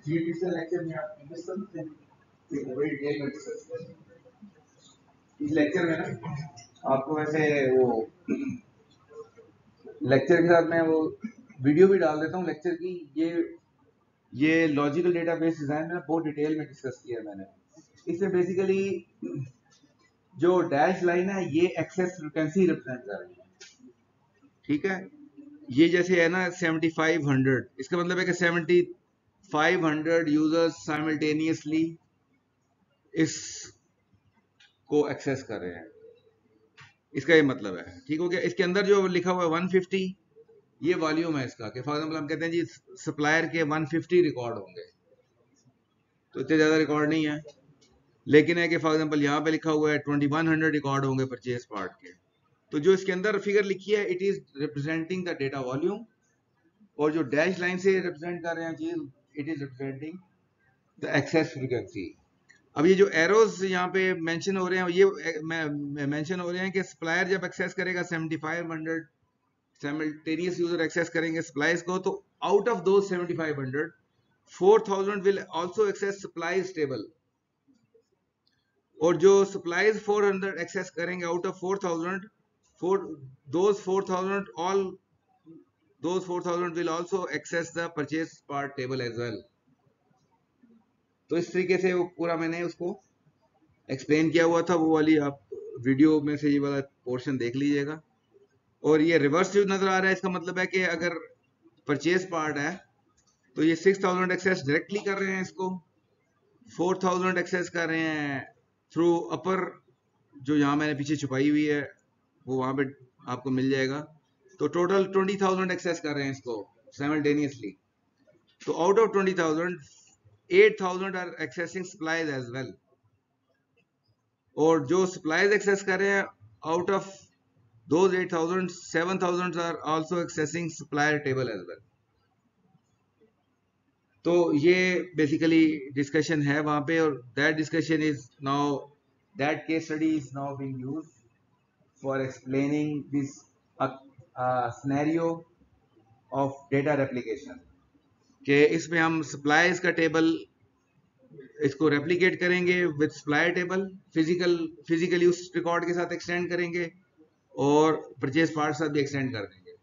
ये पिछले लेक्चर में आप डिस्कस करते हैं, बड़ी डिटेल में डिस्कस करते हैं। इस लेक्चर में ना आपको वैसे वो लेक्चर के साथ मैं वो वीडियो भी डाल देता हूँ लेक्चर की। ये लॉजिकल डेटाबेस डिजाइन में बहुत डिटेल में डिस्कस किया है मैंने। इसमें बेसिकली जो डैश लाइन है ये एक्सेस फ्रीक्वेंसी रिप्रेजेंट कर रही है, ठीक है। ये जैसे है ना 7500, इसका मतलब है कि 7500 यूजर्स साइमल्टेनियसली इसको एक्सेस कर रहे हैं, इसका ये मतलब है, ठीक हो गया। इसके अंदर जो लिखा हुआ है 150, ये वॉल्यूम है इसका। कि फॉर एग्जाम्पल हम कहते हैं जी सप्लायर के 150 रिकॉर्ड होंगे, तो इतने ज्यादा रिकॉर्ड नहीं है, लेकिन है कि फॉर एग्जाम्पल यहाँ पे लिखा हुआ है 2100 रिकॉर्ड होंगे परचेज पार्ट के। तो जो इसके अंदर फिगर लिखी है it is representing the data volume, और जो डैश लाइन से रिप्रेजेंट कर रहे हैं चीज it is representing the access frequency. अब ये जो एरोज यहाँ पे मेंशन हो रहे हैं, ये मेंशन हो रहे हैं कि सप्लायर जब एक्सेस करेगा 7500 साइमल्टेनियस यूजर एक्सेस करेंगे सप्लाईज को, तो आउट ऑफ दो 7500 4000 will also access supplies table, और जो सप्लाईज 400 एक्सेस करेंगे out of 4000, those 4000 will also access the purchase part table as well. तो इस तरीके से वो पूरा मैंने उसको एक्सप्लेन किया हुआ था, वो वाली आप वीडियो में से ये वाला पोर्शन देख लीजिएगा। और ये रिवर्स जो नजर आ रहा है इसका मतलब है कि अगर परचेज पार्ट है तो ये 6000 एक्सेस डायरेक्टली कर रहे हैं इसको, 4000 एक्सेस कर रहे हैं थ्रू अपर, जो यहाँ मैंने पीछे छुपाई हुई है वो वहां पे आपको मिल जाएगा। तो टोटल 20,000 एक्सेस कर रहे हैं इसको साइमल्टेनियसली। तो out of 20,000 8,000 are accessing supplies as well, और जो सप्लाईज एक्सेस कर रहे हैं out of those 8,000 7,000 are also accessing supplier table as well. तो ये बेसिकली डिस्कशन है वहां पे, और that discussion is now, that case study is now being used for explaining this scenario of data replication, कि इसमें हम सप्लाईज का टेबल इसको रेप्लिकेट करेंगे विद सप्लायर टेबल, फिजिकली उस रिकॉर्ड के साथ एक्सटेंड करेंगे और परचेज पार्ट साथ भी एक्सटेंड कर देंगे।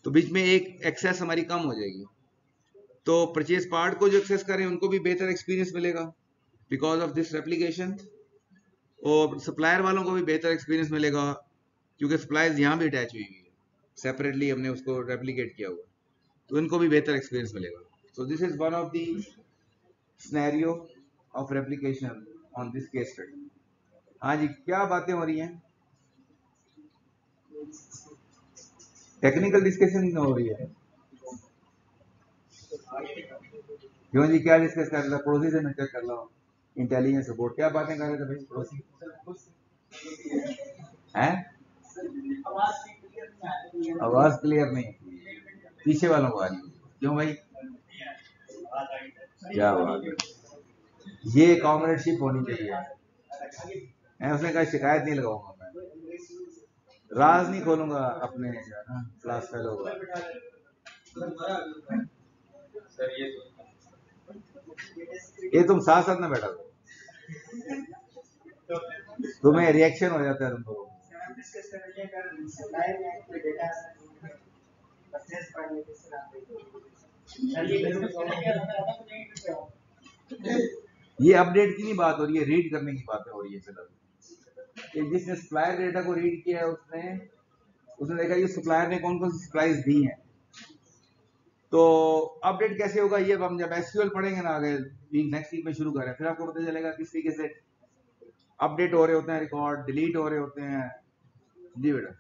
तो बीच में एक एक्सेस हमारी कम हो जाएगी, तो परचेज पार्ट को जो एक्सेस करें उनको भी बेहतर एक्सपीरियंस मिलेगा बिकॉज ऑफ दिस रेप्लिकेशन, और सप्लायर वालों को भी बेहतर एक्सपीरियंस मिलेगा क्योंकि सप्लाईज यहाँ भी अटैच हुई है, सेपरेटली हमने उसको रेप्लिकेट किया हुआ, तो इनको भी बेहतर एक्सपीरियंस मिलेगा। So this is one of the scenario of replication on this case study. हाँ जी, क्या बातें हो रही हैं? टेक्निकल डिस्कशन हो रही है? क्यों जी, क्या डिस्कस कर रहा? पड़ोसी से मैं चेक कर रहा हूँ, इंटेलिजेंस रिपोर्ट क्या बातें कर रहे थे भाई पड़ोसी हैं? आवाज क्लियर नहीं, पीछे वालों को आ रही है। क्यों भाई? क्या बात है, ये कॉमरेडशिप होनी चाहिए। उसने कहा शिकायत नहीं लगाऊंगा मैं, राज नहीं खोलूंगा अपने जो है ना क्लास फेलो का। ये तुम साथ साथ में बैठा हो, तुम्हें रिएक्शन हो जाता है तुम लोगों को। ये अपडेट की नहीं बात हो रही है, रीड करने की बातें हो रही है फिलहाल। जिसने सप्लायर डेटा को रीड किया है उसने देखा ये सप्लायर ने कौन कौन सी सप्लाईज दी हैं। तो अपडेट कैसे होगा, ये हम जब एसक्यूएल पढ़ेंगे ना आगे नेक्स्ट वीक में शुरू करें, फिर आपको पता चलेगा किस तरीके से अपडेट हो रहे होते हैं, रिकॉर्ड डिलीट हो रहे होते हैं। जी बेटा,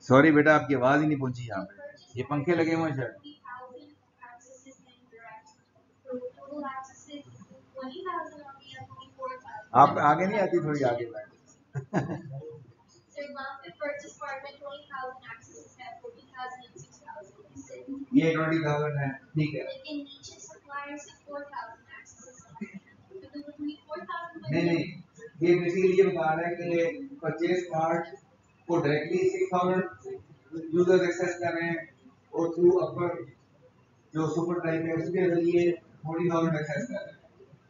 सॉरी बेटा, आपकी आवाज ही नहीं पहुंची यहाँ पे, ये पंखे लगे हुए हैं शायद। आप आगे नहीं आती, थोड़ी आगे बैठ। ये 20,000 है, ठीक है। नहीं, ये बेसिकली ये बता रहा है कि परचेज कार्ड को डायरेक्टली 6,000 यूजर्स एक्सेस कर रहे हैं और थ्रू अपर जो सुपर ड्राइव है उसके जरिए 40,000 एक्सेस कर रहे हैं।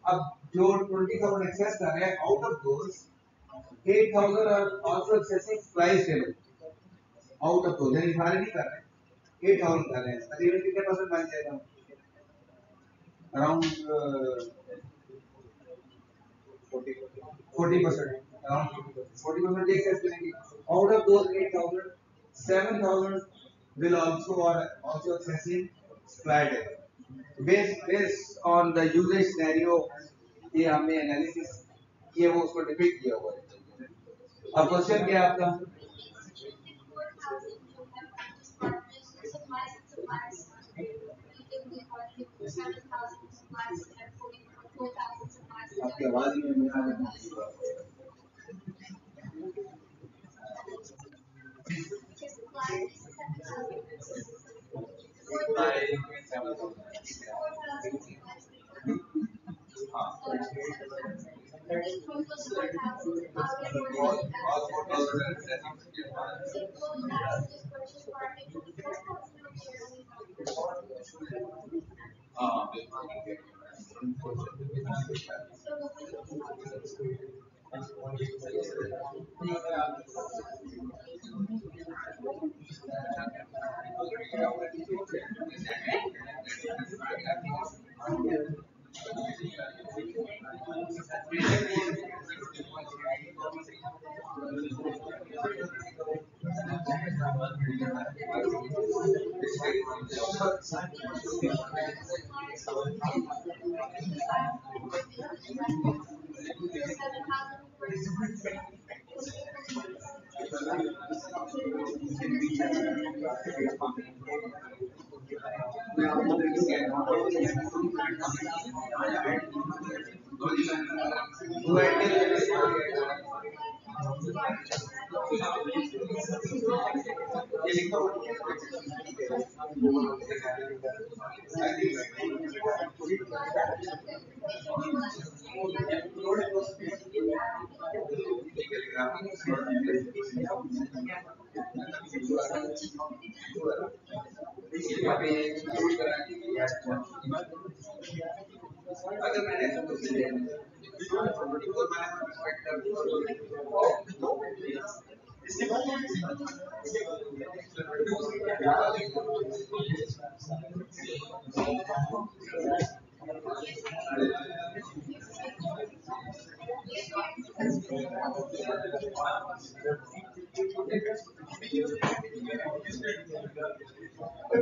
अब जो 20,000 एक्सेस कर रहे हैं, out of those 8,000 are also accessing price table. Out of those यानी सारे नहीं कर रहे हैं, 8,000 कर रहे हैं। तकरीबन कितने परसेंट बन जाएगा? अराउंड 40%, around 40% एक्सेस करेंगे। Out of those 8,000, 7,000 will also accessing supply data. Based on the usage scenario, ये हमने एनालिसिस किया, वो उसको डिपिक्ट किया हुआ है। अब क्वेश्चन क्या है आपका? आपकी आवाज में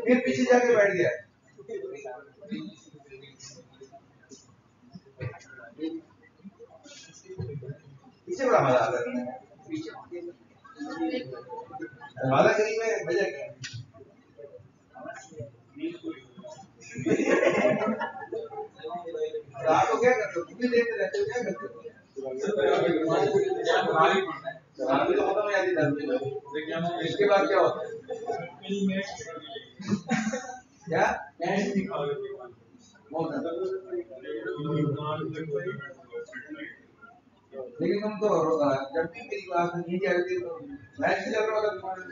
फिर पीछे जाके बैठ गया। पीछे बड़ा मजा आता है, वाला करीब में मजा क्या? आप तो क्या करते हो, तुम्हें देखते रहते हो, क्या करते हो? इसके बाद क्या होता है? क्या लेकिन तुम तो जब भी मेरी क्लास में नहीं आती तो मैच चल रहा होता तुम्हारे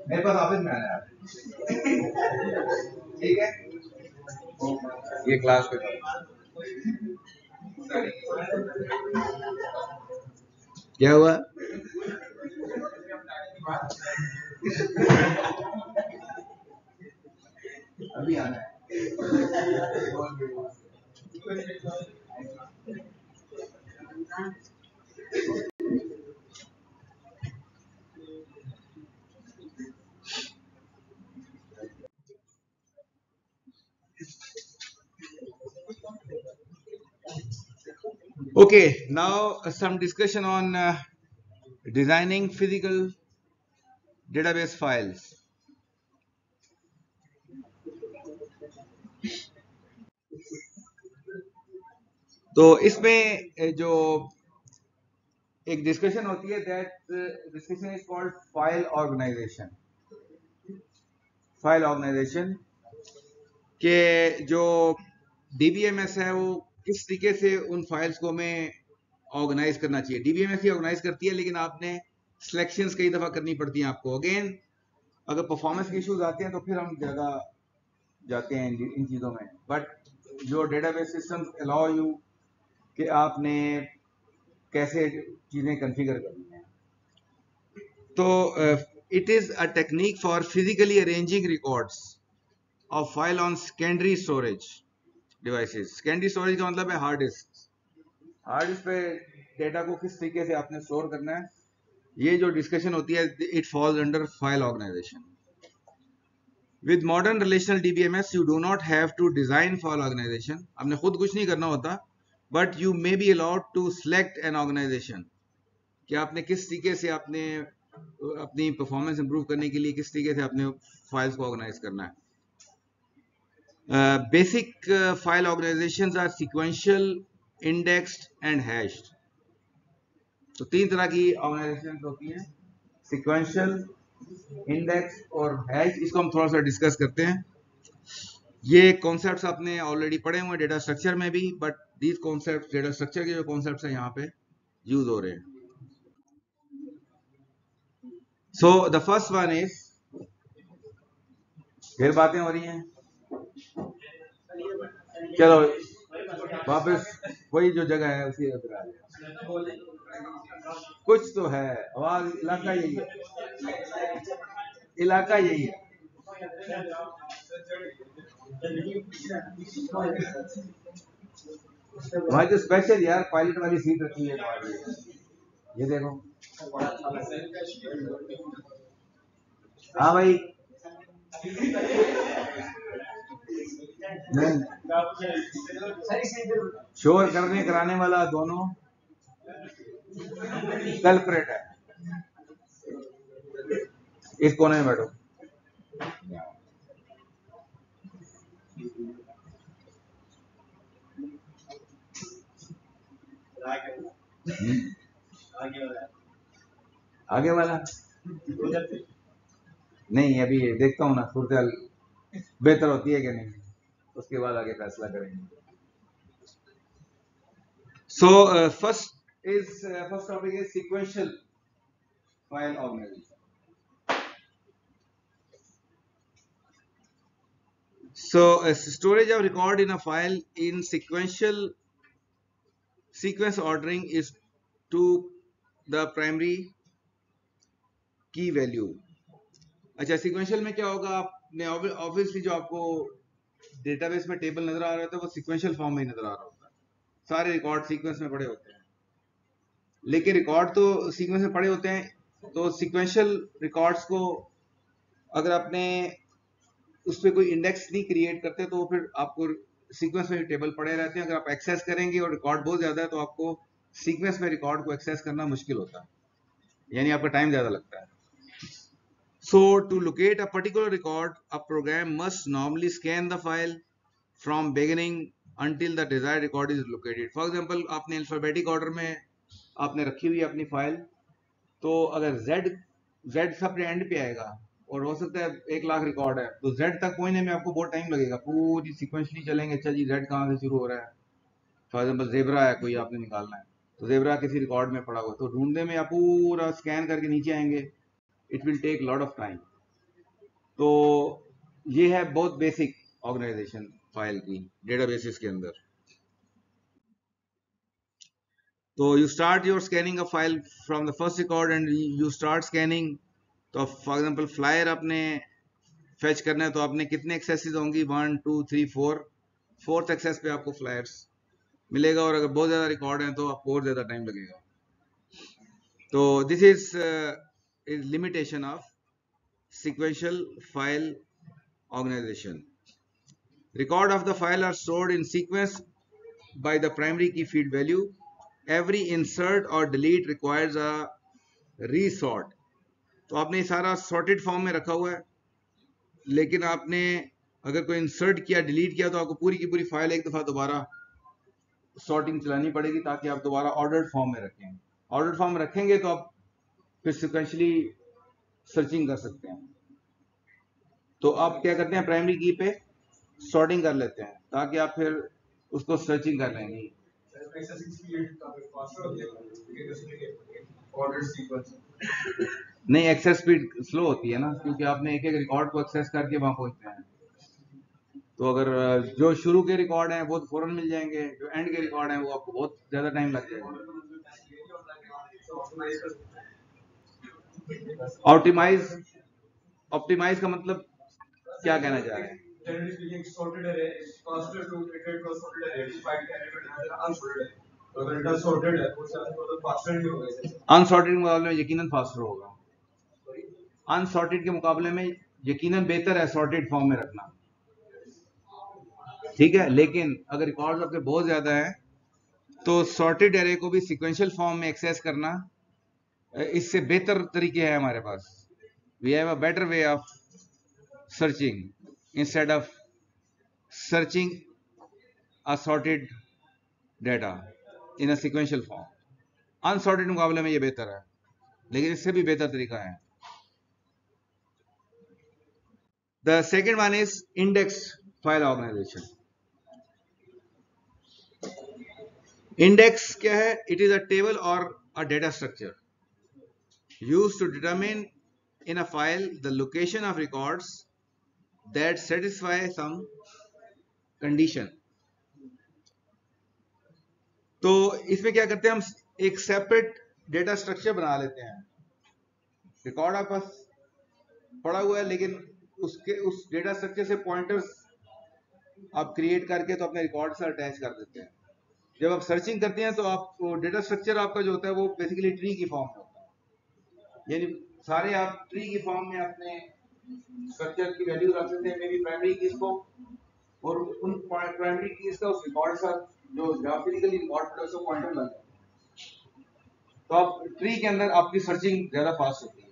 मेरे पास ऑफिस में आना है ठीक है ये क्लास पे क्या हुआ अभी आना है Okay, now some discussion on designing physical database files. तो इसमें जो एक डिस्कशन होती है that discussion is called file organisation के जो डीबीएमएस है वो किस तरीके से उन फाइल्स को हमें ऑर्गेनाइज करना चाहिए डीबीएमएस ही ऑर्गेनाइज करती है लेकिन आपने सिलेक्शंस कई दफा करनी पड़ती हैं आपको अगेन अगर परफॉर्मेंस के इश्यूज आते हैं तो फिर हम ज्यादा जाते हैं इन चीजों में बट जो डेटाबेस सिस्टम्स अलाउ यू कि आपने कैसे चीजें कॉन्फ़िगर करनी है तो it is a technique for physically arranging records of file on secondary storage devices secondary storage का मतलब है हार्ड डिस्क पे डेटा को किस तरीके से आपने स्टोर करना है ये जो डिस्कशन होती है it falls under file organisation with modern relational DBMS you do not have to design file organisation आपने खुद कुछ नहीं करना होता but you may be allowed to select an organisation कि आपने किस तरीके से आपने अपनी परफॉर्मेंस इंप्रूव करने के लिए किस तरीके से आपने फाइल्स को ऑर्गेनाइज करना है basic file organisations are sequential indexed and hashed तो तीन तरह की ऑर्गेनाइजेशंस होती हैं सीक्वेंशियल इंडेक्स और हैश इसको हम थोड़ा सा डिस्कस करते हैं ये कॉन्सेप्ट्स आपने ऑलरेडी पढ़े हुए डेटा स्ट्रक्चर में भी but these concepts data structure के जो कॉन्सेप्ट्स हैं यहाँ पे यूज हो रहे हैं so the first one is फिर बातें हो रही हैं चलो वापस वही जो जगह है उसी जगह आ जाए कुछ तो है आवाज इलाका यही है हमारी तो स्पेशल यार पायलट वाली सीट रखी है ये देखो हाँ भाई शोर करने कराने वाला दोनों कल्प्रेट है इस कोने में बैठो आगे वाला नहीं अभी देखता हूँ ना सूरत बेहतर होती है कि नहीं उसके बाद आगे फैसला करेंगे so first topic is sequential file organisation so storage of record in a file in sequence ordering is to the primary key value अच्छा सीक्वेंशियल में क्या होगा आपने ऑब्वियसली जो आपको डेटाबेस में टेबल नजर आ रहा होता है वो सीक्वेंशियल फॉर्म में नजर आ रहा होता है सारे रिकॉर्ड सीक्वेंस में पड़े होते हैं लेकिन रिकॉर्ड तो सीक्वेंस में पड़े होते हैं तो सीक्वेंशियल रिकॉर्ड्स को अगर आपने उस पर कोई इंडेक्स नहीं क्रिएट करते तो फिर आपको सीक्वेंस में टेबल पड़े रहते हैं अगर आप एक्सेस करेंगे और रिकॉर्ड बहुत ज्यादा है तो आपको सीक्वेंस में रिकॉर्ड को एक्सेस करना मुश्किल होता है यानी आपका टाइम ज्यादा लगता है So to locate a particular record, a program must normally scan the file from beginning until the desired record is located. For example, आपने अल्फाबेटिक ऑर्डर में आपने रखी हुई अपनी फाइल, तो अगर Z सबसे एंड पे आएगा और हो सकता है 1 लाख रिकॉर्ड है, तो Z तक पहुंचने में आपको बहुत टाइम लगेगा, पूरी सीक्वेंशली चलेंगे। अच्छा जी, Z कहाँ से शुरू हो रहा है? फॉर एग्जाम्पल जेबरा है, कोई आपने निकालना है, तो जेबरा किसी रिकॉर्ड में पड़ा हुआ, तो ढूंढने में आप पूरा स्कैन करके नीचे आएंगे, it will take lot of time. तो ये है बहुत बेसिक ऑर्गेनाइजेशन फाइल की डेटाबेसेस के अंदर। तो you start your scanning a file from the first record and you start scanning. तो फॉर एग्जांपल फ्लायर आपने फेच करना है, तो आपने कितने एक्सेसेस होंगी? 1 2 3 4, फोर्थ एक्सेस पे आपको फ्लायर्स मिलेगा, और अगर बहुत ज्यादा रिकॉर्ड है तो आपको और ज्यादा टाइम लगेगा। तो this is limitation of sequential file organization. Record of the file are stored in sequence by the primary key field value. Every insert or delete requires a resort. तो आपने सारा sorted form में रखा हुआ है, लेकिन आपने अगर कोई इंसर्ट किया, डिलीट किया, तो आपको पूरी की पूरी फाइल एक दफा दोबारा सॉर्टिंग चलानी पड़ेगी ताकि आप दोबारा ऑर्डर्ड फॉर्म में रखें। ऑर्डर्ड फॉर्म में रखेंगे तो आप फिर सिक्वेंशली सर्चिंग कर सकते हैं। तो आप क्या करते हैं, प्राइमरी की पे सॉर्टिंग कर लेते हैं ताकि आप फिर उसको सर्चिंग कर लेंगे। नहीं, एक्सेस स्पीड स्लो होती है ना, क्योंकि आपने एक एक रिकॉर्ड को एक्सेस करके वहां पहुंचना है। तो अगर जो शुरू के रिकॉर्ड हैं वो फौरन मिल जाएंगे, जो एंड के रिकॉर्ड हैं वो आपको बहुत ज्यादा टाइम लग जाएगा। ऑप्टिमाइज का मतलब क्या कहना चाह रहे हैं? Generally speaking, sorted array is faster to iterate for sorted array to find an element rather than unsorted array. तो अगर इनका sorted है, वो शायद faster नहीं होगा इससे। अनसॉर्टेड के मुकाबले में यकीनन फास्टर होगा। अनसॉर्टेड के मुकाबले में यकीनन बेहतर है सॉर्टेड फॉर्म में रखना, ठीक है। लेकिन अगर रिकॉर्ड्स आपके बहुत ज्यादा है तो सॉर्टेड एरे को भी सीक्वेंशियल फॉर्म में एक्सेस करना, इससे बेहतर तरीके हैं हमारे पास। We have a better way of searching instead of searching a sorted data in a sequential form. Unsorted मुकाबले में ये बेहतर है, लेकिन इससे भी बेहतर तरीका है। The second one is index file organization. Index क्या है? It is a table or a data structure used to determine in a file the location of records that satisfy some condition. तो इसमें क्या करते हैं हम, एक सेपरेट डेटा स्ट्रक्चर बना लेते हैं। रिकॉर्ड आपके पास पड़ा हुआ है, लेकिन उस डेटा स्ट्रक्चर से पॉइंटर्स आप क्रिएट करके तो अपने रिकॉर्ड से अटैच कर देते हैं। जब आप सर्चिंग करते हैं तो आप डेटा स्ट्रक्चर आपका जो होता है वो बेसिकली ट्री की फॉर्म में होता है, यानी सारे आप ट्री की फॉर्म में अपने स्ट्रक्चर की वैल्यू रख सकते हैं, मेरी प्राइमरी कीज को, और उन प्राइमरी कीज का उस रिकॉर्ड का जो ग्राफिकली रिकॉर्ड पर उसको पॉइंटर लग जाता है। तो आप ट्री के अंदर आपकी सर्चिंग ज्यादा फास्ट होती है,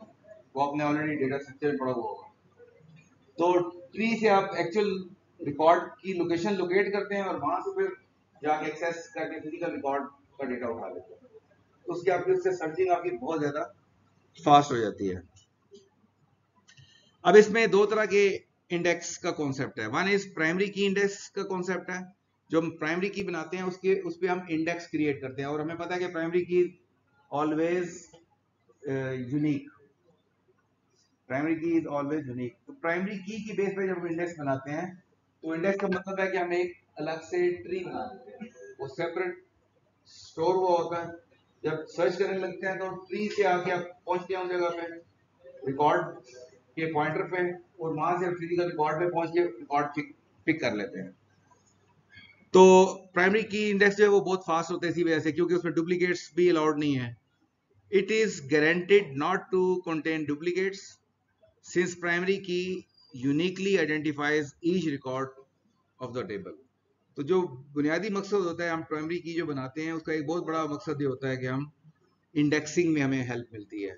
वो आपने ऑलरेडी डेटा स्ट्रक्चर पढ़ा हुआ होगा। तो ट्री से आप एक्चुअल रिकॉर्ड की लोकेशन लोकेट करते हैं और वहां से फिर जाके एक्सेस करके फिजिकल रिकॉर्ड का डेटा उठा लेते हैं। तो उसकी आपकी उससे सर्चिंग आपकी बहुत ज्यादा फास्ट हो जाती है। अब इसमें दो तरह के इंडेक्स का कॉन्सेप्ट है। वन इज प्राइमरी की इंडेक्स का कॉन्सेप्ट है, जो हम प्राइमरी की बनाते हैं उस पे हम इंडेक्स क्रिएट करते हैं, और हमें पता है कि प्राइमरी की ऑलवेज यूनिक, प्राइमरी की इज ऑलवेज यूनिक। तो प्राइमरी की बेस पे जब इंडेक्स बनाते हैं तो इंडेक्स का मतलब है कि हम एक अलग से ट्री बना देते हैं, वो सेपरेट स्टोर हुआ होता है। जब सर्च करने लगते हैं तो ट्री से आके आप पहुंचते हैं उस जगह पे रिकॉर्ड के पॉइंटर पे, और वहां से फिजिकल रिकॉर्ड पे पहुंच के रिकॉर्ड पिक कर लेते हैं। तो प्राइमरी की इंडेक्स जो है वो बहुत फास्ट होते हैं इसी वजह से, क्योंकि उसमें डुप्लीकेट्स भी अलाउड नहीं है। It is guaranteed not to contain duplicates since primary key uniquely identifies each record of the table. तो जो बुनियादी मकसद होता है हम प्राइमरी की जो बनाते हैं उसका एक बहुत बड़ा मकसद ये होता है कि हम इंडेक्सिंग में हमें हेल्प मिलती है।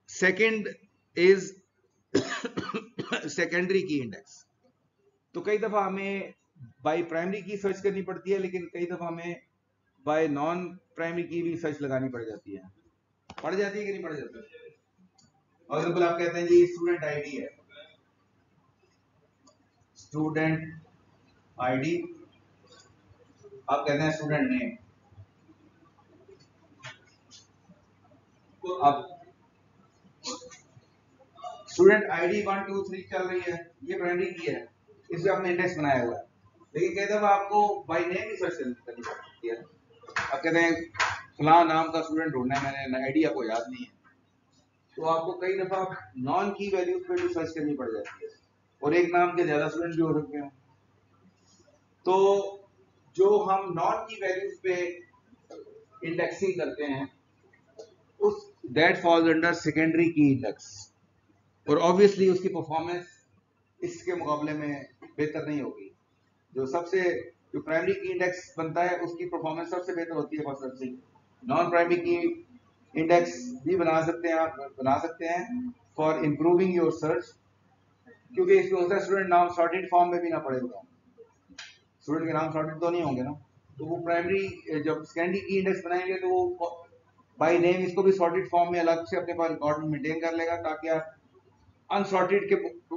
सेकंड इज सेकेंडरी की इंडेक्स। तो कई दफा हमें बाय प्राइमरी की सर्च करनी पड़ती है, लेकिन कई दफा हमें बाय नॉन प्राइमरी की भी सर्च लगानी पड़ जाती है कि नहीं पड़ जाती है? फॉर एग्जाम्पल आप कहते हैं जी स्टूडेंट आईडी है, स्टूडेंट आईडी, आप कहते हैं स्टूडेंट नेम, अब स्टूडेंट आईडी 1 2 3 चल रही है, ये प्राइमरी की है, इसमें आपने इंडेक्स बनाया हुआ है, लेकिन कई दफा आपको बाय नेम ही सर्च करनी पड़ती है। आप कहते हैं फलां नाम का स्टूडेंट ढूंढना है, मैंने आईडी आपको याद नहीं है, तो आपको कई दफा नॉन की वैल्यूज पे भी सर्च करनी पड़ जाती है, और एक नाम के ज्यादा स्टूडेंट भी हो सकते हैं। तो जो हम नॉन की वैल्यूज पे इंडेक्सिंग करते हैं उस दैट फॉल्स अंडर सेकेंडरी की इंडेक्स, और ऑब्वियसली उसकी परफॉर्मेंस इसके मुकाबले में बेहतर नहीं होगी। जो प्राइमरी की इंडेक्स बनता है उसकी परफॉर्मेंस सबसे बेहतर होती है फॉर सर्चिंग। नॉन प्राइमरी की इंडेक्स भी बना सकते हैं फॉर इंप्रूविंग योर सर्च, क्योंकि इसमें होता है स्टूडेंट नाम सॉर्टेड फॉर्म में भी ना पड़े हुए, स्टूडेंट के नाम सॉर्टेड तो नहीं होंगे ना, तो वो प्राइमरी जब सेकेंडरी की इंडेक्स बनाएंगे तो वो बाय नेम इसको भी सॉर्टेड फॉर्म में अलग से अपने पास रिकॉर्ड में मेंटेन कर लेगा, ताकि आप अनसॉर्टेड के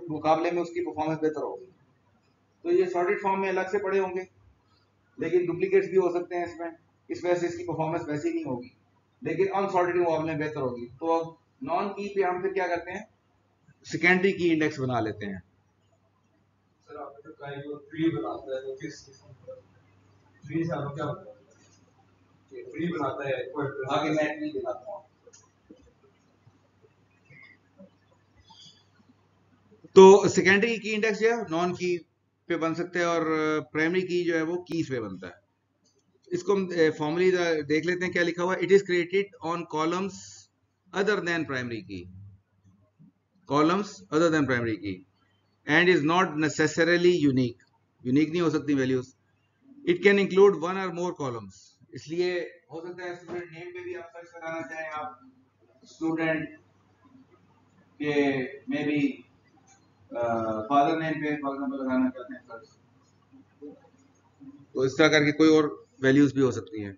मुकाबले में उसकी परफॉर्मेंस बेहतर होगी। तो ये सॉर्टेड फॉर्म में अलग से पड़े होंगे, लेकिन डुप्लीकेट्स भी हो सकते हैं इसमें, इस वजह से इसकी परफॉर्मेंस वैसी नहीं होगी, लेकिन अनसॉर्टेड के मुकाबले में बेहतर होगी। तो अब नॉन की पे हम फिर क्या करते हैं, सेकेंडरी की इंडेक्स बना लेते हैं। सर आपने तो कहा वो ट्री बनाता है, तो किस ट्री से आपको क्या होता है? ट्री बनाता है आगे मैं ट्री दिखाता हूँ। तो सेकेंडरी की इंडेक्स जो है नॉन की पे बन सकते हैं, और प्राइमरी की जो है वो कीज पे बनता है। इसको हम फॉर्मली देख लेते हैं क्या लिखा हुआ है। It is created on columns other than primary की, कॉलम्स अदर देन प्राइमरी की, and is not necessarily unique, unique नहीं हो सकती values. It can include one और मोर कॉलम्स, इसलिए हो सकता है स्टूडेंट नेम पे भी आप सर्च कराना चाहें, आप स्टूडेंट के मे बी फादर नेम पे फॉर एग्जांपल लगाना चाहते हैं सर्च, तो इस तरह करके कोई और वैल्यूज भी हो सकती हैं।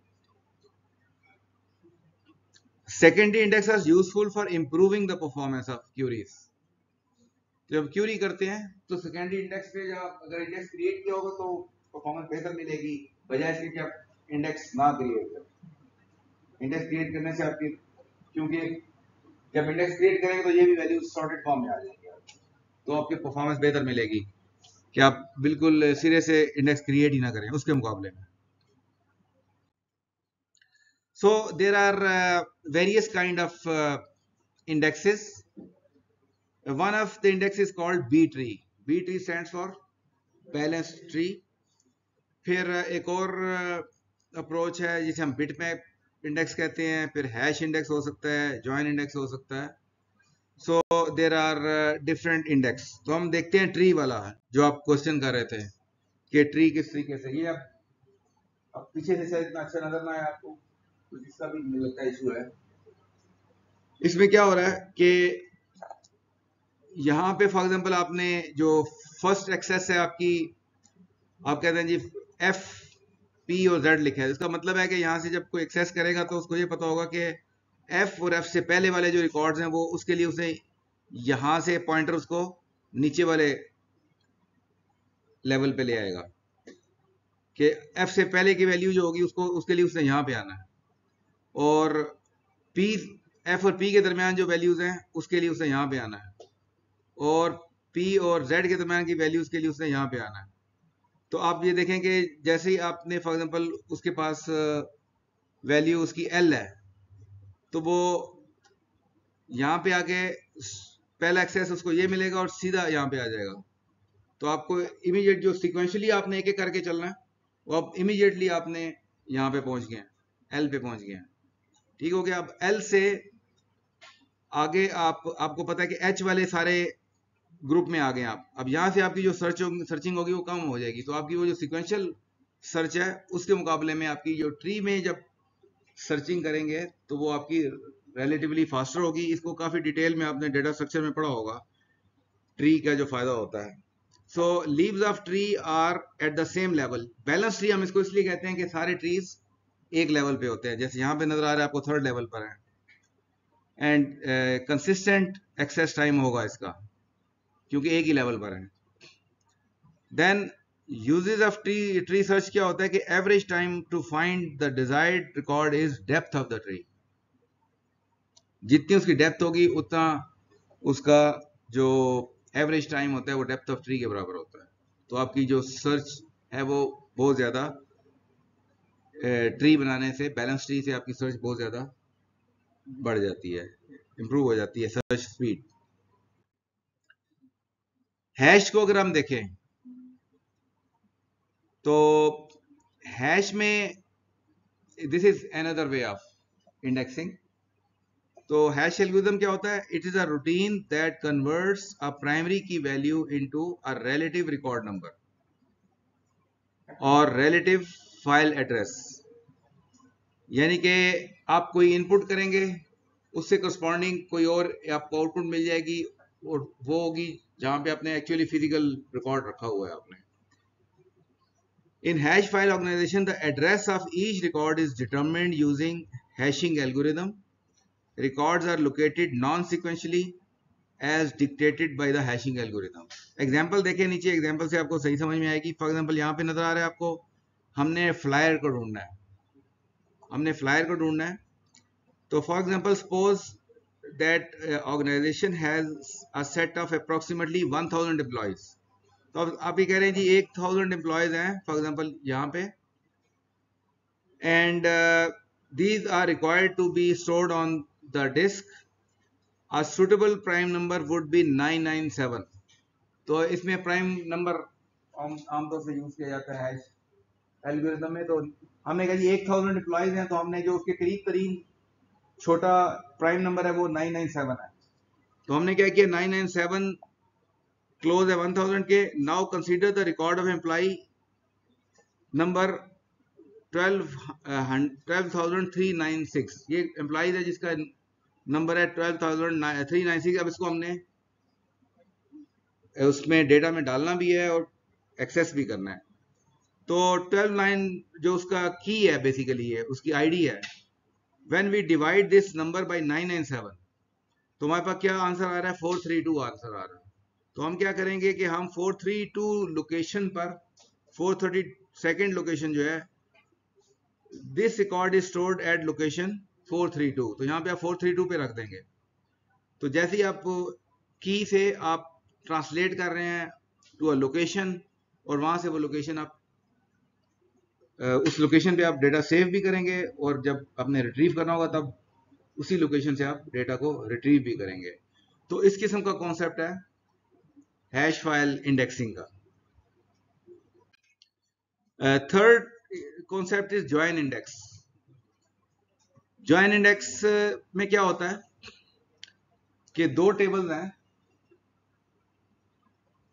Secondary index are useful for improving the performance of queries. जब क्यूरी करते हैं तो सेकेंडरी इंडेक्स पे जब अगर इंडेक्स क्रिएट किया होगा तो परफॉर्मेंस बेहतर मिलेगी, बजाय इसके कि आप इंडेक्स ना क्रिएट करें। इंडेक्स क्रिएट करने से आपकी, क्योंकि जब इंडेक्स क्रिएट करेंगे तो ये भी वैल्यूज सॉर्टेड फॉर्म में आ जाएंगे, तो आपकी परफॉर्मेंस बेहतर मिलेगी कि आप बिल्कुल सिरे से इंडेक्स क्रिएट ही ना करें उसके मुकाबले में। So there are various kind of indexes. One of the index is called B tree. B tree stands for balanced tree. फिर एक और अप्रोच है जिसे हम बिटमैप इंडेक्स कहते हैं, फिर हैश इंडेक्स हो सकता है, जॉइन इंडेक्स हो सकता है। सो देर आर डिफरेंट इंडेक्स। तो हम देखते हैं ट्री वाला जो आप क्वेश्चन कर रहे थे कि ट्री किस तरीके से, ये अब पीछे से शायद इतना अच्छा नजर ना आए आपको, कुछ इसका भी मुझे लगता है इशू है। इसमें क्या हो रहा है कि यहाँ पे फॉर एग्जांपल आपने जो फर्स्ट एक्सेस है आपकी, आप कहते हैं जी एफ पी और जेड लिखा है, इसका मतलब है कि यहाँ से जब कोई एक्सेस करेगा तो उसको ये पता होगा कि एफ और एफ से पहले वाले जो रिकॉर्ड्स हैं वो उसके लिए उसने यहाँ से पॉइंटर उसको नीचे वाले लेवल पे ले आएगा कि एफ से पहले की वैल्यू जो होगी उसको उसके लिए उसने यहाँ पे आना है, और पी एफ और पी के दरमियान जो वैल्यूज हैं उसके लिए उसने यहाँ पे आना है, और P और Z के दरमियान की वैल्यूज के लिए उसने यहाँ पे आना है। तो आप ये देखें कि जैसे ही आपने फॉर एग्जांपल उसके पास वैल्यू उसकी L है, तो वो यहाँ पे आके पहला एक्सेस उसको ये मिलेगा और सीधा यहाँ पे आ जाएगा। तो आपको इमीडिएट जो सिक्वेंशियली आपने एक एक करके चलना है, वो अब इमीडिएटली आपने यहाँ पे पहुंच गए हैं, L पे पहुंच गए हैं। ठीक हो गया। अब L से आगे आपको पता है कि H वाले सारे ग्रुप में आ गए आप। अब यहां से आपकी जो सर्चिंग होगी वो कम हो जाएगी, तो आपकी वो जो सिक्वेंशियल सर्च है उसके मुकाबले में आपकी जो ट्री में जब सर्चिंग करेंगे तो वो आपकी रिलेटिवली फास्टर होगी। इसको काफी डिटेल में आपने डेटा स्ट्रक्चर में पढ़ा होगा, ट्री का जो फायदा होता है। So leaves of tree are at the same level. Balance tree हम इसको इसलिए कहते हैं कि सारे ट्रीज एक लेवल पे होते हैं. जैसे यहाँ पे नजर आ रहा है आपको थर्ड लेवल पर है. एंड कंसिस्टेंट एक्सेस टाइम होगा इसका क्योंकि एक ही लेवल पर है. Then uses of tree search क्या होता है कि average time to find the desired record is depth of the tree. जितनी उसकी डेप्थ होगी उतना उसका जो एवरेज टाइम होता है वो डेप्थ ऑफ ट्री के बराबर होता है. तो आपकी जो सर्च है वो बहुत ज्यादा ट्री बनाने से, बैलेंस ट्री से आपकी सर्च बहुत ज्यादा बढ़ जाती है, इंप्रूव हो जाती है सर्च स्पीड. हैश को अगर हम देखें तो हैश में this is another way of indexing. तो हैश एल्गोरिथम क्या होता है? It is a routine that converts a primary key value into a relative record number और रिलेटिव फाइल एड्रेस. यानी कि आप कोई इनपुट करेंगे, उससे करस्पॉन्डिंग कोई और आपको आउटपुट मिल जाएगी और वो होगी जहां पे आपने एक्चुअली फिजिकल रिकॉर्ड रखा हुआ है आपने. In hash file organization, the address of each record is determined using hashing algorithm. Records are located non-sequentially as dictated by the hashing algorithm. Example देखें नीचे, example से आपको सही समझ में आएगी. For example यहाँ पे नजर आ रहा है आपको, हमने flyer को ढूंढना है. तो for example, suppose that organization has a set of approximately 1000 employees. तो अब आप ये कह रहे हैं जी 1000 एम्प्लॉयज हैं फॉर एग्जांपल यहाँ पे, and these are required to be stored on the disk. A suitable prime number would be 997. तो इसमें प्राइम नंबर आमतौर से यूज किया जाता है एल्गोरिथम में. तो हमने कहा जी 1000 एम्प्लॉयज हैं, तो हमने जो उसके करीब तरीन छोटा प्राइम नंबर है वो 997 है. तो हमने क्या किया, 997 क्लोज है 1000 के. Now consider the record of employee number 12,396. ये एम्प्लॉयज है जिसका नंबर है 12,396. अब इसको हमने उसमें डेटा में डालना भी है और एक्सेस भी करना है. तो 12 जो उसका की है बेसिकली है, उसकी आईडी है. When we divide this number by 997 तो हमारे पास क्या आंसर आ रहा है? 432 आंसर आ रहा है. तो हम क्या करेंगे कि हम 432 लोकेशन पर 432nd लोकेशन जो है, this record is stored at location 432. तो यहाँ पे आप 432 पे रख देंगे. तो जैसे ही आप की से आप ट्रांसलेट कर रहे हैं टू अ लोकेशन और वहां से वो लोकेशन आप उस लोकेशन पे आप डेटा सेव भी करेंगे और जब आपने रिट्रीव करना होगा तब उसी लोकेशन से आप डेटा को रिट्रीव भी करेंगे. तो इस किस्म का कॉन्सेप्ट है हैश फाइल इंडेक्सिंग का. Third concept is join index. Join index में क्या होता है कि दो टेबल्स हैं,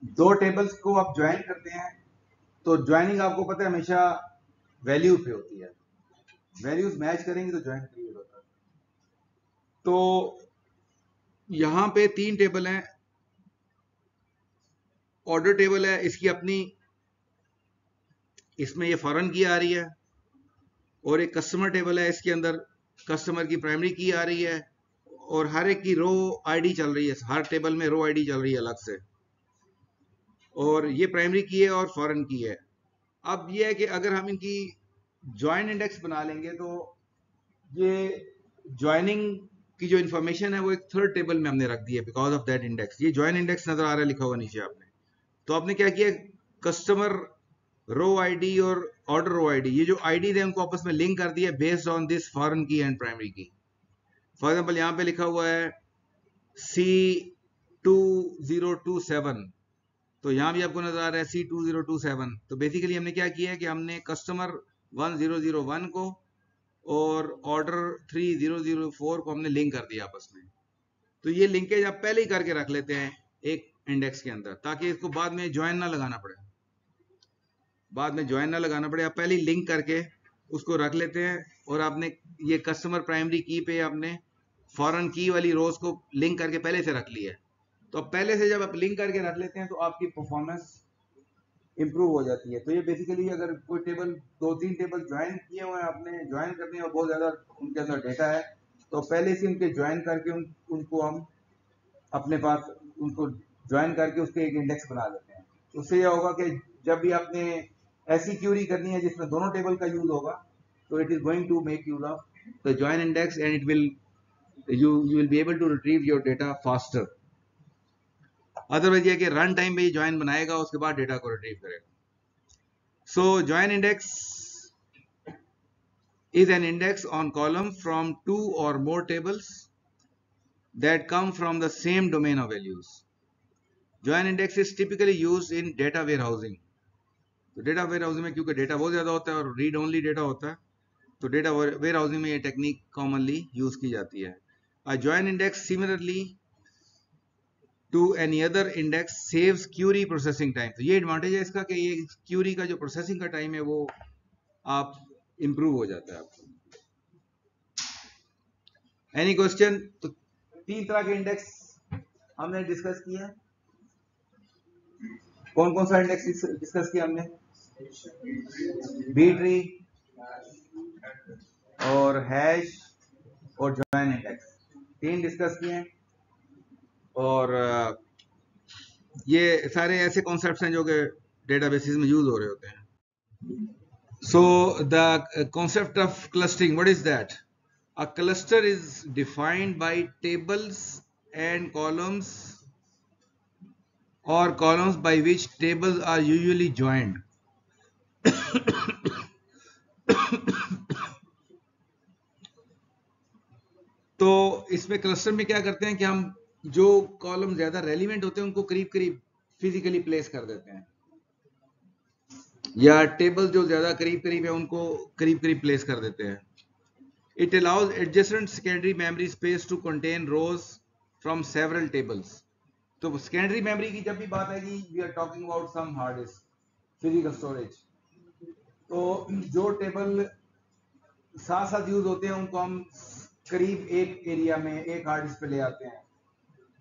दो टेबल्स को आप ज्वाइन करते हैं. तो ज्वाइनिंग आपको पता है हमेशा वैल्यू पे होती है, वैल्यूज मैच करेंगे तो ज्वाइन क्रिएट होता है. तो यहां पे तीन टेबल हैं. ऑर्डर टेबल है, इसकी अपनी, इसमें ये फॉरेन की आ रही है. और एक कस्टमर टेबल है, इसके अंदर कस्टमर की प्राइमरी की आ रही है और हर एक की रो आईडी चल रही है. हर टेबल में रो आईडी चल रही है अलग से, और ये प्राइमरी की है और फॉरेन की है. अब ये है कि अगर हम इनकी ज्वाइन इंडेक्स बना लेंगे तो ये ज्वाइनिंग की जो इंफॉर्मेशन है वो एक थर्ड टेबल में हमने रख दी है बिकॉज ऑफ दैट इंडेक्स. ये ज्वाइन इंडेक्स नजर आ रहा है लिखा हुआ नीचे आपने. तो आपने क्या किया, कस्टमर रो आईडी और ऑर्डर रो आईडी, ये जो आईडी है उनको आपस में लिंक कर दिया बेस्ड ऑन दिस फॉरेन की एंड प्राइमरी की. फॉर एग्जांपल यहां पे लिखा हुआ है C2027, तो यहां भी आपको नजर आ रहा है C2027. तो बेसिकली हमने क्या किया है कि हमने कस्टमर 1001 को और ऑर्डर 3004 को हमने लिंक कर दिया आपस में. तो ये लिंकेज आप पहले ही करके रख लेते हैं एक इंडेक्स के अंदर ताकि इसको बाद में ज्वाइन ना लगाना पड़े. आप पहले ही लिंक करके उसको रख लेते हैं. और आपने ये कस्टमर प्राइमरी की पे आपने फॉरेन की वाली रोज को लिंक करके पहले से रख लिया है. तो अब पहले से जब आप लिंक करके रख लेते हैं तो आपकी परफॉर्मेंस इम्प्रूव हो जाती है। तो ये बेसिकली अगर कोई टेबल 2-3 टेबल ज्वाइन किए हुए हैं, आपने ज्वाइन करने और बहुत ज़्यादा उनके अंदर डेटा है, तो पहले से उनके ज्वाइन करके उनको हम अपने पास उनको ज्वाइन करके उसके एक इंडेक्स बना लेते हैं। उससे यह होगा कि जब भी आपने ऐसी क्यूरी करनी है जिसमें दोनों टेबल का यूज होगा, तो it is going to make use of the join index and it will you will be able to retrieve your data faster. Otherwise ये कि रन टाइम में ही ज्वाइन बनाएगा, उसके बाद डेटा को रिट्रीव करेगा। सो join index is an index on column from 2 or more tables that come from the same domain of values. Join index is typically used in data warehousing. तो डेटा वेयरहाउसिंग में क्योंकि डेटा बहुत ज़्यादा होता है और रीड ओनली डेटा होता है, तो डेटा वेयरहाउसिंग में ये टेक्निक कॉमनली यूज की जाती है। A join index similarly to any other index saves query processing time. तो ये एडवांटेज है इसका कि ये क्यूरी का जो प्रोसेसिंग का टाइम है वो आप इंप्रूव हो जाता है आपको। Any question? तो 3 तरह के इंडेक्स हमने डिस्कस किया। कौन कौन सा इंडेक्स डिस्कस किया हमने? बी ट्री और हैश और जॉइन इंडेक्स, 3 डिस्कस किए। और ये सारे ऐसे कॉन्सेप्ट्स हैं जो कि डेटाबेसेस में यूज हो रहे होते हैं। So the concept of clustering, what is that? A cluster is defined by tables and columns or columns by which tables are usually joined. तो इसमें क्लस्टर में क्या करते हैं कि हम जो कॉलम ज्यादा रेलिवेंट होते हैं उनको करीब करीब फिजिकली प्लेस कर देते हैं, या टेबल जो ज्यादा करीब करीब है उनको करीब करीब प्लेस कर देते हैं। It allows adjacent secondary memory space to contain rows from several tables. तो सेकेंडरी मेमोरी की जब भी बात आएगी, we are talking about some hard disk, physical storage. तो जो टेबल साथ साथ यूज होते हैं उनको हम करीब एक एरिया में एक हार्ड डिस्क पे ले आते हैं,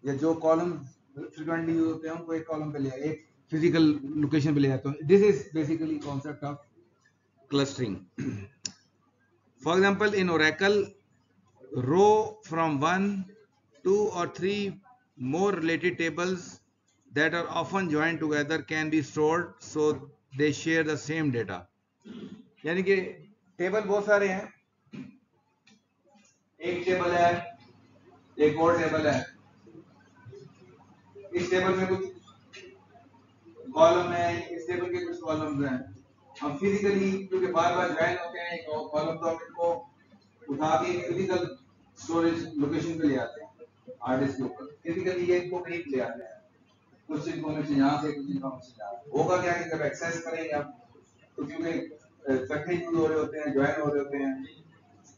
या जो कॉलम फ्रीक्वेंटली यूज होते हैं उनको एक कॉलम पे ले एक फिजिकल लोकेशन पे ले जाते हैं। This is basically concept of clustering. For example in Oracle, row from 1, 2 or 3 more related tables that are often joined together can be stored so they share the same data. यानी कि टेबल बहुत सारे हैं, एक टेबल है, एक और टेबल है, इस टेबल में कुछ कॉलम है, इस टेबल के कुछ कॉलम्स हैं। हम फिजिकली क्योंकि बार बार ज्वाइन होते हैं कॉलम, तो हम इनको उठा के फिजिकल स्टोरेज लोकेशन पे ले आते हैं, हार्ड डिस्क के ऊपर फिजिकली ये इनको करीब ले आते हैं। कुछ इन्फॉर्मेशन यहाँ से, कुछ इन्फॉर्मेशन यहाँ से। होगा क्या कि जब एक्सेस करेंगे आप, तो क्योंकि इकट्ठे यूज हो रहे होते हैं, ज्वाइन हो रहे होते हैं,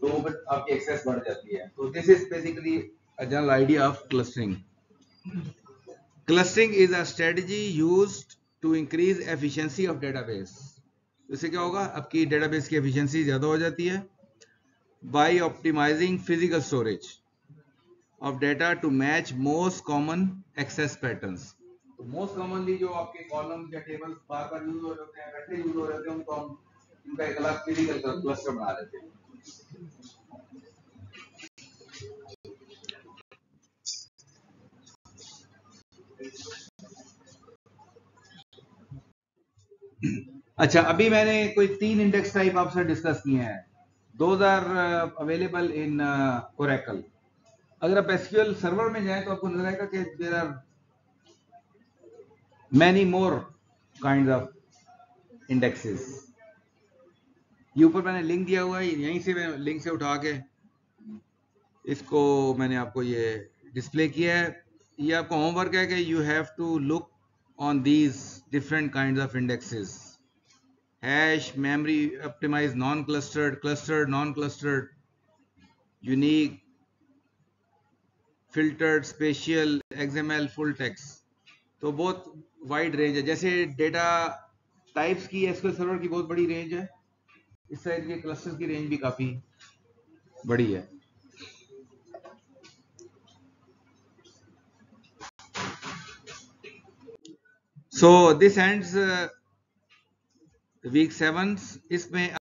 तो आपकी एक्सेस बढ़ जाती है। तो this is basically a general idea of clustering. Clustering is a strategy used to increase efficiency of database. इससे क्या होगा? आपकी डेटाबेस की एफिशिएंसी ज्यादा हो जाती है by optimizing physical storage of data to match most common access patterns. तो मोस्ट कॉमनली जो आपके कॉलम या टेबल्स बार बार यूज हो रहे होते हैं, इकट्ठे यूज हो रहे होते हैं, उनको हम इनका एक अलग फिजिकल क्लस्टर बना लेते हैं। अच्छा, अभी मैंने कोई 3 इंडेक्स टाइप आपसे डिस्कस किए हैं। Those are available in Oracle. अगर आप एसक्यूएल सर्वर में जाएं तो आपको नजर आएगा कि there are many more kind of indexes. ये ऊपर मैंने लिंक दिया हुआ है, यहीं से मैं लिंक से उठा के इसको मैंने आपको ये डिस्प्ले किया है। ये आपका होमवर्क है कि you have to look on these different kinds of indexes: hash, memory optimize, non clustered, clustered, non clustered, unique, filtered, spatial, XML, full text. तो बहुत वाइड रेंज है। जैसे डेटा टाइप्स की एसक्यूएल सर्वर की बहुत बड़ी रेंज है, इस साइड के क्लस्टर्स की रेंज भी काफी बड़ी है। So this ends वीक 7 इसमें